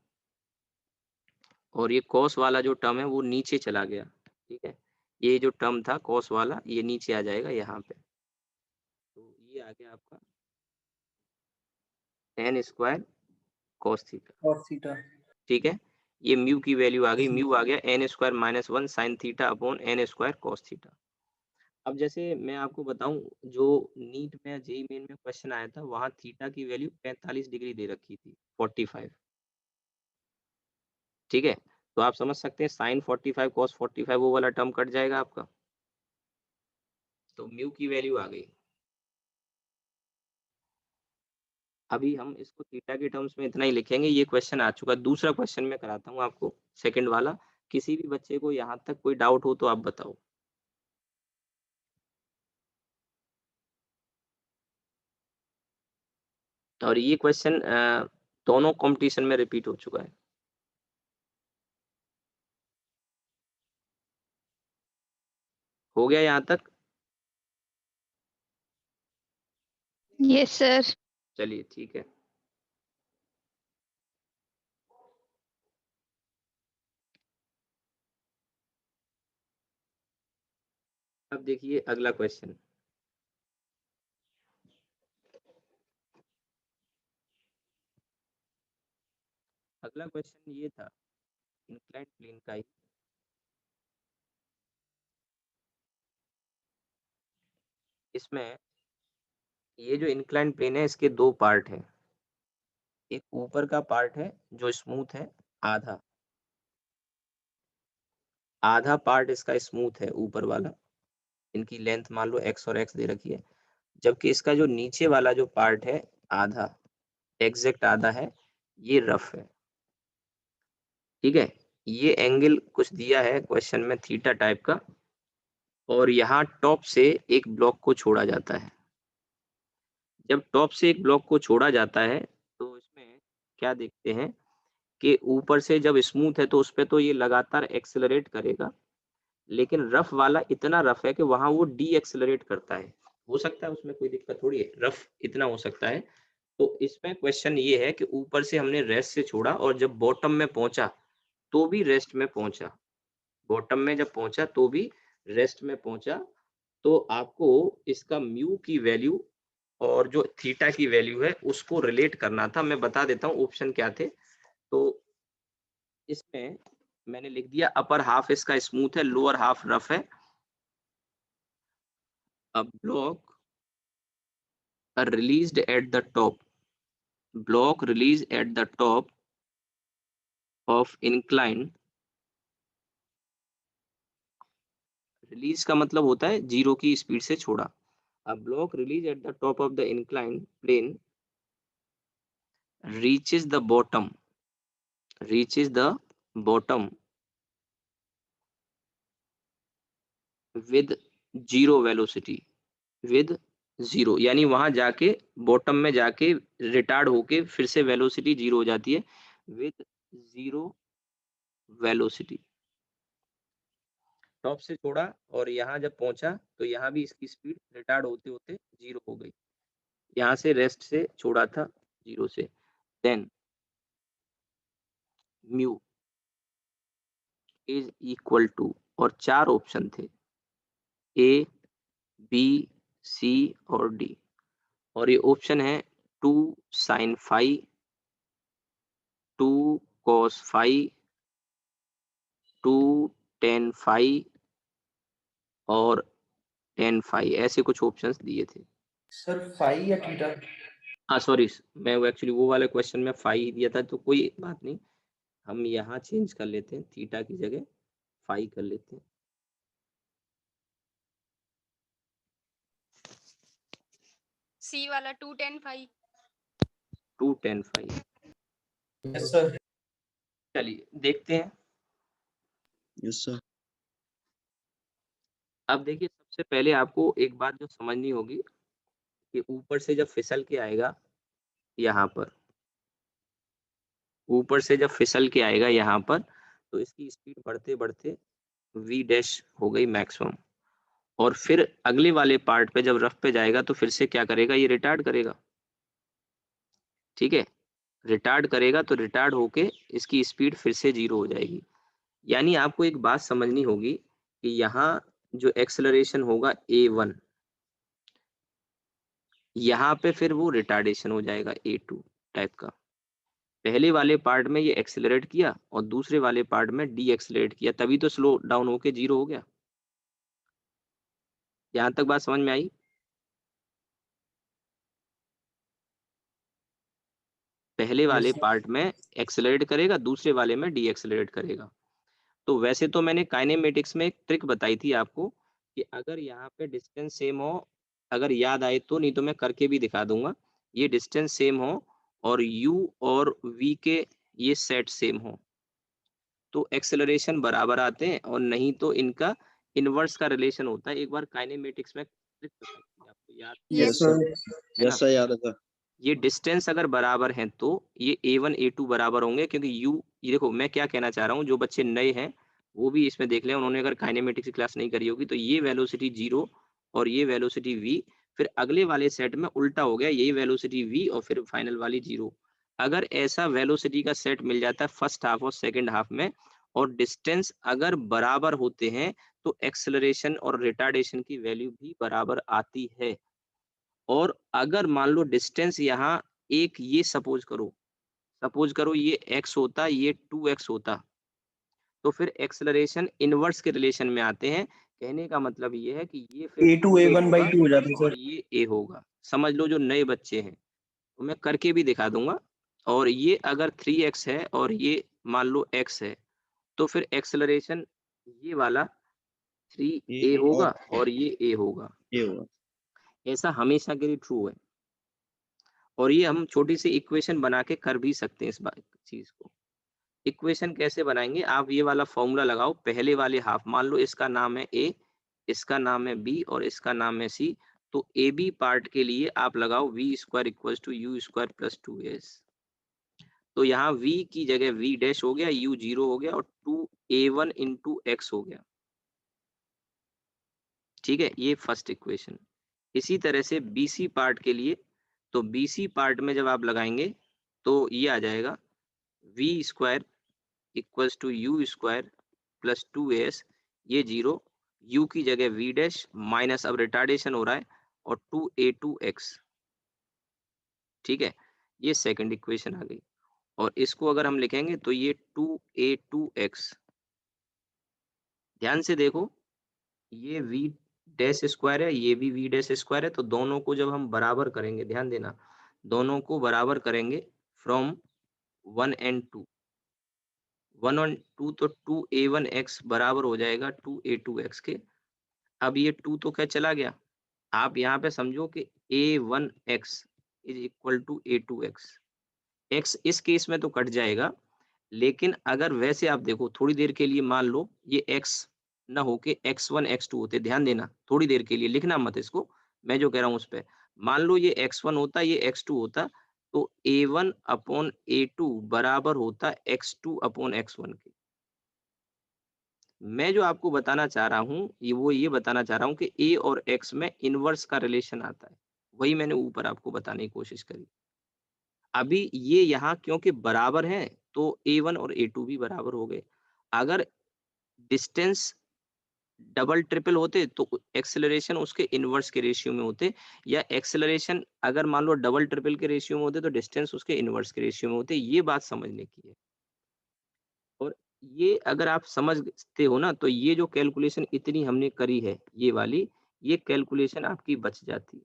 A: और ये कॉस वाला जो टर्म है वो नीचे चला गया, ठीक है, ये जो टर्म था कॉस वाला ये नीचे आ जाएगा यहाँ पे, तो ये आ गया आपका n square cos theta,
D: Cos theta.
A: ठीक है, ये म्यू की वैल्यू आ गई, म्यू आ गया n square minus 1 sine theta upon n square cos theta. अब जैसे मैं आपको बताऊं, जो नीट में जेईई मेन में क्वेश्चन आया था वहां थीटा की वैल्यू 45 डिग्री दे रखी थी, 45, ठीक है, तो आप समझ सकते हैं साइन 45 कॉस 45 वो वाला टर्म कट जाएगा आपका, तो म्यू की वैल्यू आ गई। अभी हम इसको थीटा के टर्म्स में इतना ही लिखेंगे, ये क्वेश्चन आ चुका। दूसरा क्वेश्चन मैं कराता हूँ आपको, सेकंड वाला, किसी भी बच्चे को यहाँ तक कोई डाउट हो तो आप बताओ। और ये क्वेश्चन दोनों कंपटीशन में रिपीट हो चुका है। हो गया यहाँ तक?
C: Yes sir.
A: चलिए ठीक है। अब देखिए अगला क्वेश्चन, अगला क्वेश्चन ये था इंक्लाइंड प्लेन का ही। इसमें ये जो इंक्लाइंड प्लेन है इसके दो पार्ट हैं, एक ऊपर का पार्ट है जो स्मूथ है, आधा आधा पार्ट इसका स्मूथ है ऊपर वाला, इनकी लेंथ मान लो x और x दे रखी है, जबकि इसका जो नीचे वाला जो पार्ट है आधा, एग्जैक्ट आधा है, ये रफ है, ठीक है। ये एंगल कुछ दिया है क्वेश्चन में थीटा टाइप का, और यहाँ टॉप से एक ब्लॉक को छोड़ा जाता है। जब टॉप से एक ब्लॉक को छोड़ा जाता है तो इसमें क्या देखते हैं कि ऊपर से जब स्मूथ है तो उस पे तो ये लगातार एक्सेलरेट करेगा, लेकिन रफ वाला इतना रफ है कि वहां वो डी एक्सेलरेट करता है, हो सकता है उसमें कोई दिक्कत थोड़ी है, रफ इतना हो सकता है। तो इसमें क्वेश्चन ये है कि ऊपर से हमने रेस्ट से छोड़ा और जब बॉटम में पहुंचा तो भी रेस्ट में पहुंचा, बॉटम में जब पहुंचा तो भी रेस्ट में पहुंचा, तो आपको इसका म्यू की वैल्यू और जो थीटा की वैल्यू है उसको रिलेट करना था। मैं बता देता हूँ ऑप्शन क्या थे। तो इसमें मैंने लिख दिया अपर हाफ इसका स्मूथ है, लोअर हाफ रफ है। A block released at the top, block released at the top of incline, release का मतलब होता है जीरो की स्पीड से छोड़ा। A block released at the top of the inclined plane reaches the bottom, reaches the bottom with zero velocity, with zero, यानी वहां जाके बॉटम में जाके रिटार्ड होके फिर से वेलोसिटी जीरो हो जाती है, विद जीरो वेलोसिटी। टॉप से छोड़ा और यहाँ जब पहुंचा तो यहाँ भी इसकी स्पीड रिटार्ड होते होते जीरो हो गई, यहाँ से रेस्ट से छोड़ा था जीरो से। Then mu is equal to, और चार ऑप्शन थे, ए बी सी और डी, और ये ऑप्शन है 2 sine phi, 2 cos phi, 2 tan phi और 10 फाई, ऐसे कुछ ऑप्शंस दिए थे।
D: Sir phi या theta?
A: हाँ सॉरी, मैं वो एक्चुअली वो वाले क्वेश्चन में फाई ही दिया था, तो कोई बात नहीं, हम यहाँ चेंज कर लेते हैं, थीटा की जगह फाई कर लेते हैं।
E: सी वाला 210 फाई।
A: 2 10 phi,
D: Yes sir.
A: चलिए देखते हैं।
F: Yes, sir.
A: अब देखिए सबसे पहले आपको एक बात जो समझनी होगी, ये ऊपर से जब फिसल के आएगा यहाँ पर, ऊपर से जब फिसल के आएगा यहाँ पर, तो इसकी स्पीड बढ़ते-बढ़ते v डैश हो गई मैक्सिमम, और फिर अगले वाले पार्ट पे जब रफ पे जाएगा तो फिर से क्या करेगा, ये रिटार्ड करेगा। ठीक है, रिटार्ड करेगा तो रिटार्ड होके इसकी स्पीड फिर से 0 हो जाएगी। यानी आपको एक बात समझनी होगी कि यहाँ जो एक्सेलरेशन होगा a1, यहाँ पे फिर वो रिटार्डेशन हो जाएगा a2 टाइप का। पहले वाले पार्ट में ये एक्सेलरेट किया और दूसरे वाले पार्ट में डी एक्सेलरेट किया, तभी तो स्लो डाउन होके 0 हो गया। यहाँ तक बात समझ में आई? पहले वाले
D: sir.
A: पार्ट में एक्सेलरेट करेगा, दूसरे वाले में डी एक्सेलरेट करेगा। तो वैसे तो मैंने काइनेमेटिक्स में एक ट्रिक बताई थी आपको कि अगर यहाँ पे डिस्टेंस सेम हो, अगर याद आए तो, नहीं तो मैं करके भी दिखा दूंगा। ये डिस्टेंस सेम हो और u और v के ये सेट सेम हो तो एक्सेलरेशन बराबर आते हैं, और नहीं तो इनका इनवर्स का रिलेशन होता है। एक बार काइनेमेटिक्स में ट्रिक बताई थी आपको, याद
D: Yes,
F: Yes,
D: sir.
F: sir.
A: है ना?
F: Yes, sir, याद है sir.
A: ये डिस्टेंस अगर बराबर हैं तो ये a1 a2 बराबर होंगे, क्योंकि ये देखो मैं क्या कहना चाह रहा हूँ, जो बच्चे नए हैं वो भी इसमें देख लें, उन्होंने अगर काइनेमेटिक्स की क्लास नहीं करी होगी, तो ये वेलोसिटी 0 और ये वेलोसिटी v, फिर अगले वाले सेट में उल्टा हो गया, यही वेलोसिटी v और फिर फाइनल वाली 0। अगर ऐसा वेलोसिटी का सेट मिल जाता है फर्स्ट हाफ और सेकेंड हाफ में, और डिस्टेंस अगर बराबर होते हैं, तो एक्सेलरेशन और रिटार्डेशन की वैल्यू भी बराबर आती है। और अगर मान लो डिस्टेंस यहाँ एक, ये सपोज करो ये x होता, ये 2x होता, तो फिर एक्सेलरेशन इनवर्स के रिलेशन में आते हैं। कहने का मतलब ये है कि ये फिर
D: A2
A: 2a
D: A1 by
A: होगा
D: 2 हो जाता है
A: और
D: सर.
A: ये a होगा। समझ लो जो नए बच्चे हैं, तो मैं करके भी दिखा दूंगा। और ये अगर 3x है और ये मान लो x है, तो फिर एक्सेलरेशन ये वाला 3a
F: ये
A: होगा
F: और
A: और ये a होगा।
F: ये हुआ.
A: ऐसा हमेशा के लिए ट्रू है। और ये हम छोटी सी इक्वेशन बना के कर भी सकते हैं इस बात चीज को। इक्वेशन कैसे बनाएंगे, आप ये वाला फॉर्मूला लगाओ, पहले वाले हाफ मान लो इसका नाम है a, इसका नाम है b और इसका नाम है c। तो ए बी पार्ट के लिए आप लगाओ v square equal to U square plus 2s। तो यहाँ v की जगह v डैश हो गया, u 0 हो गया और 2a1 इंटू एक्स हो गया। ठीक है, ये फर्स्ट इक्वेशन। इसी तरह से BC पार्ट के लिए, तो BC पार्ट में जब आप लगाएंगे तो ये आ जाएगा v square equals to U square plus 2as, ये 0, u की जगह v डैश माइनस, अब रिटार्डेशन हो रहा है, और 2a2x। ठीक है, ये सेकंड इक्वेशन आ गई। और इसको अगर हम लिखेंगे तो ये 2a2x। ध्यान से देखो, ये v डैश स्क्वायर है, ये भी v डैश स्क्वायर है, तो दोनों को जब हम बराबर करेंगे, ध्यान देना, दोनों को बराबर करेंगे फ्रॉम 1 एंड 2, 1 और 2, तो 2a1x बराबर हो जाएगा 2a2x के। अब ये 2 तो क्या चला गया, आप यहाँ पे समझो कि a1x is equal to a2x। x इस केस में तो कट जाएगा, लेकिन अगर वैसे आप देखो थोड़ी देर के लिए मान लो ये x ना होके x1 x2 होते, ध्यान देना, थोड़ी देर के लिए लिखना मत इसको, मैं जो कह रहा हूँ उस पे, मान लो ये x1 होता, ये x2 होता, तो a1 अपॉन a2 बराबर होता x2 अपॉन x1 के। मैं जो आपको बताना चाह रहा हूँ ये बताना चाह रहा हूँ कि a और x में इनवर्स का रिलेशन आता है, वही मैंने ऊपर आपको बताने की कोशिश करी। अभी ये यहाँ क्योंकि बराबर हैं, तो a1 और a2 भी बराबर हो गए। अगर डिस्टेंस डबल ट्रिपल होते तो एक्सेलरेशन उसके इनवर्स के रेशियो में होते, या एक्सेलरेशन अगर मान लो डबल ट्रिपल के रेशियो में होते तो डिस्टेंस उसके इनवर्स के रेशियो में होते। ये बात समझने की है। और ये अगर आप समझते हो ना, तो ये जो कैलकुलेशन इतनी हमने करी है ये वाली, ये कैलकुलेशन आपकी बच जाती।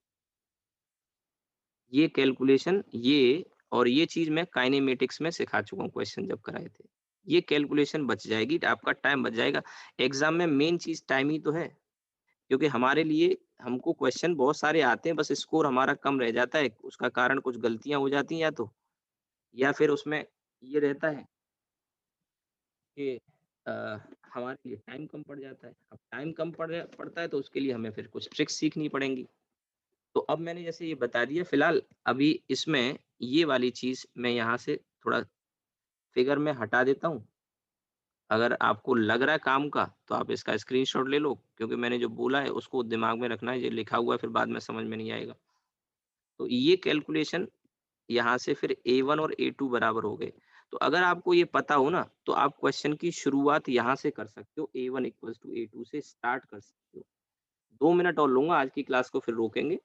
A: ये कैलकुलेशन, ये और ये चीज मैं काइनेमेटिक्स में सिखा चुका हूँ, क्वेश्चन जब कराए थे। ये कैलकुलेशन बच जाएगी, आपका टाइम बच जाएगा। एग्जाम में मेन चीज टाइम ही तो है, क्योंकि हमारे लिए हमको क्वेश्चन बहुत सारे आते हैं, बस स्कोर हमारा कम रह जाता है। उसका कारण कुछ गलतियां हो जाती हैं, या फिर उसमें ये रहता है कि अ, हमारे लिए टाइम कम पड़ जाता है। अब टाइम कम पड़ता है तो उसके लिए हमें फिर कुछ ट्रिक्स सीखनी पड़ेंगी। तो अब मैंने जैसे ये बता दिया, फिलहाल अभी इसमें ये वाली चीज मैं यहाँ से थोड़ा फिगर में हटा देता हूँ। अगर आपको लग रहा है काम का तो आप इसका स्क्रीनशॉट ले लो, क्योंकि मैंने जो बोला है उसको दिमाग में रखना है, ये लिखा हुआ है फिर बाद में समझ में नहीं आएगा। तो ये कैलकुलेशन यहाँ से फिर A1 और A2 बराबर हो गए। तो अगर आपको ये पता हो ना, तो आप क्वेश्चन की शुरुआत यहाँ से कर सकते हो, A1 इक्वल्स टू A2 से स्टार्ट कर सकते हो। 2 मिनट और लूँगा, आज की क्लास को फिर रोकेंगे।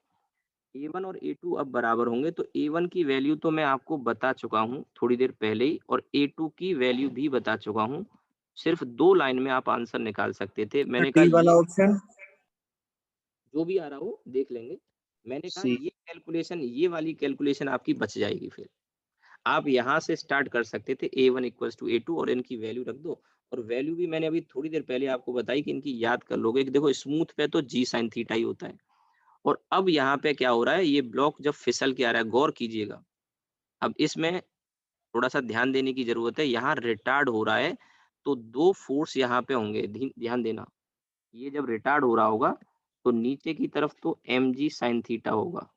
A: A1 और A2 अब बराबर होंगे, तो A1 की वैल्यू तो मैं आपको बता चुका हूँ थोड़ी देर पहले ही, और A2 की वैल्यू भी बता चुका हूँ। सिर्फ 2 लाइन में आप आंसर निकाल सकते थे। मैंने कहा
D: डी वाला
A: ये
D: ऑप्शन
A: जो भी आ रहा हो देख लेंगे। मैंने कहा
F: सी
A: ये कैलकुलेशन, ये वाली कैलकुलेशन आपकी बच जाएगी। फिर आप यहाँ से स्टार्ट कर सकते थे, A1 इक्वल्स टू A2 और इनकी वैल्यू रख दो। और वैल्यू भी मैंने अभी थोड़ी देर पहले आपको बताई कि इनकी याद कर लोगे कि देखो स्मूथ पे तो जी साइन थीटा ही होता है। और अब यहाँ पे क्या हो रहा है, ये ब्लॉक जब फिसल के आ रहा है, गौर कीजिएगा। अब इसमें थोड़ा सा ध्यान देने की जरूरत है। यहाँ रिटार्ड हो रहा है तो 2 फोर्स यहाँ पे होंगे, ध्यान देना। ये जब रिटार्ड हो रहा होगा तो नीचे की तरफ तो mg साइन थीटा होगा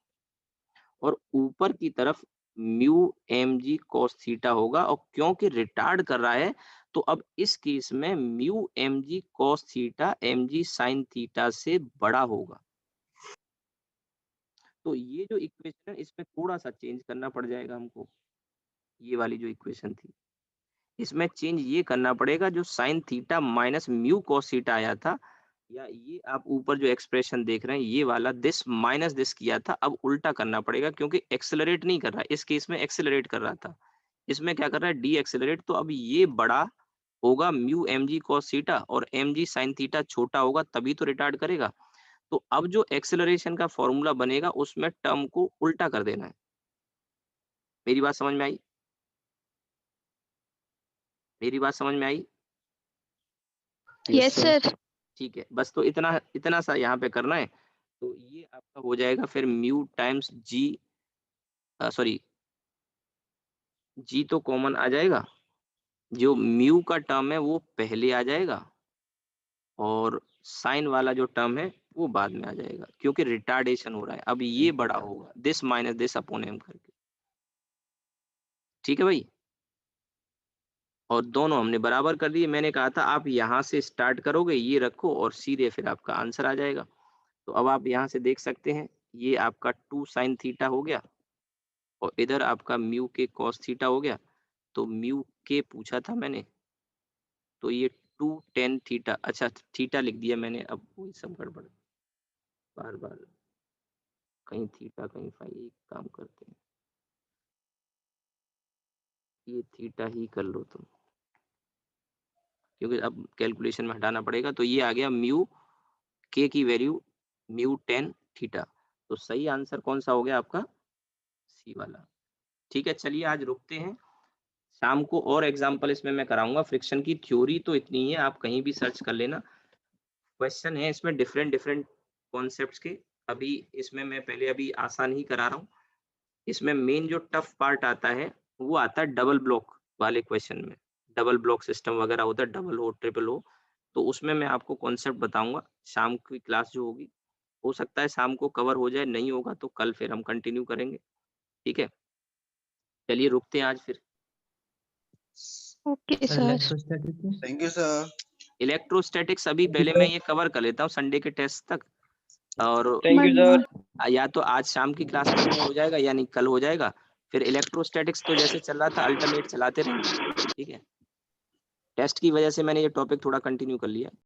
A: और ऊपर की तरफ म्यू mg cos थीटा होगा। और क्योंकि रिटार्ड कर रहा है तो अब इस केस में mu mg cos theta mg sine theta से बड़ा होगा। तो ये जो इक्वेशन है इसमें थोड़ा सा चेंज करना पड़ जाएगा हमको। ये वाली जो इक्वेशन थी इसमें चेंज ये करना पड़ेगा, जो sine theta minus mu cos theta आया था, या ये आप ऊपर जो एक्सप्रेशन देख रहे हैं ये वाला दिस माइनस दिस किया था, अब उल्टा करना पड़ेगा क्योंकि एक्सेलरेट नहीं कर रहा है। इस केस में एक्सेलरेट कर रहा था, इसमें क्या कर रहा है, डी एक्सेलरेट। तो अब ये बड़ा होगा mu M G cos theta और एम जी साइन थीटा छोटा होगा, तभी तो रिटार्ड करेगा। तो अब जो एक्सेलरेशन का फॉर्मूला बनेगा उसमें टर्म को उल्टा कर देना है। मेरी बात समझ में आई? मेरी बात समझ में आई?
C: Yes sir.
A: ठीक है, बस तो इतना इतना सा यहाँ पे करना है। तो ये आपका हो जाएगा फिर म्यू टाइम्स जी, सॉरी जी तो कॉमन आ जाएगा, जो म्यू का टर्म है वो पहले आ जाएगा और साइन वाला जो टर्म है वो बाद में आ जाएगा, क्योंकि रिटार्डेशन हो रहा है। अब ये बड़ा होगा this minus this upon M करके। ठीक है भाई, और दोनों हमने बराबर कर दिए। मैंने कहा था आप यहाँ से स्टार्ट करोगे, ये रखो और सीधे फिर आपका आंसर आ जाएगा। तो अब आप यहाँ से देख सकते हैं ये आपका 2 साइन थीटा हो गया और इधर आपका म्यू के कॉस थीटा हो गया। तो म्यू के पूछा था मैंने, तो ये 2 tan थीटा, अच्छा थीटा लिख दिया मैंने। अब वही सब गड़बड़, बार बार कहीं थीटा कहीं फाई, एक काम करते हैं ये थीटा ही कर लो तुम, क्योंकि अब कैलकुलेशन में हटाना पड़ेगा। तो ये आ गया म्यू के की वैल्यू म्यू tan थीटा। तो सही आंसर कौन सा हो गया आपका, सी वाला। ठीक है, चलिए आज रुकते हैं। शाम को और एग्जाम्पल इसमें मैं कराऊंगा। फ्रिक्शन की थ्योरी तो इतनी ही है, आप कहीं भी सर्च कर लेना। क्वेश्चन है इसमें डिफरेंट डिफरेंट कॉन्सेप्ट्स के। अभी इसमें मैं पहले अभी आसान ही करा रहा हूँ। इसमें मेन जो टफ पार्ट आता है वो आता है डबल ब्लॉक वाले क्वेश्चन में। डबल ब्लॉक सिस्टम वगैरह होता है, डबल हो ट्रिपल हो, तो उसमें मैं आपको कॉन्सेप्ट बताऊंगा। शाम की क्लास जो होगी, हो सकता है शाम को कवर हो जाए, नहीं होगा तो कल फिर हम कंटिन्यू करेंगे। ठीक है, चलिए रुकते हैं आज फिर।
C: Okay sir.
F: Thank you sir.
A: Electrostatics अभी पहले मैं ये कवर कर लेता हूँ संडे के टेस्ट तक, और
D: थैंक यू सर।
A: या तो आज शाम की क्लास में हो जाएगा यानी कल हो जाएगा। फिर इलेक्ट्रोस्टैटिक्स तो जैसे चल रहा था अल्टरनेट चलाते रहेंगे। ठीक है, टेस्ट की वजह से मैंने ये टॉपिक थोड़ा कंटिन्यू कर लिया।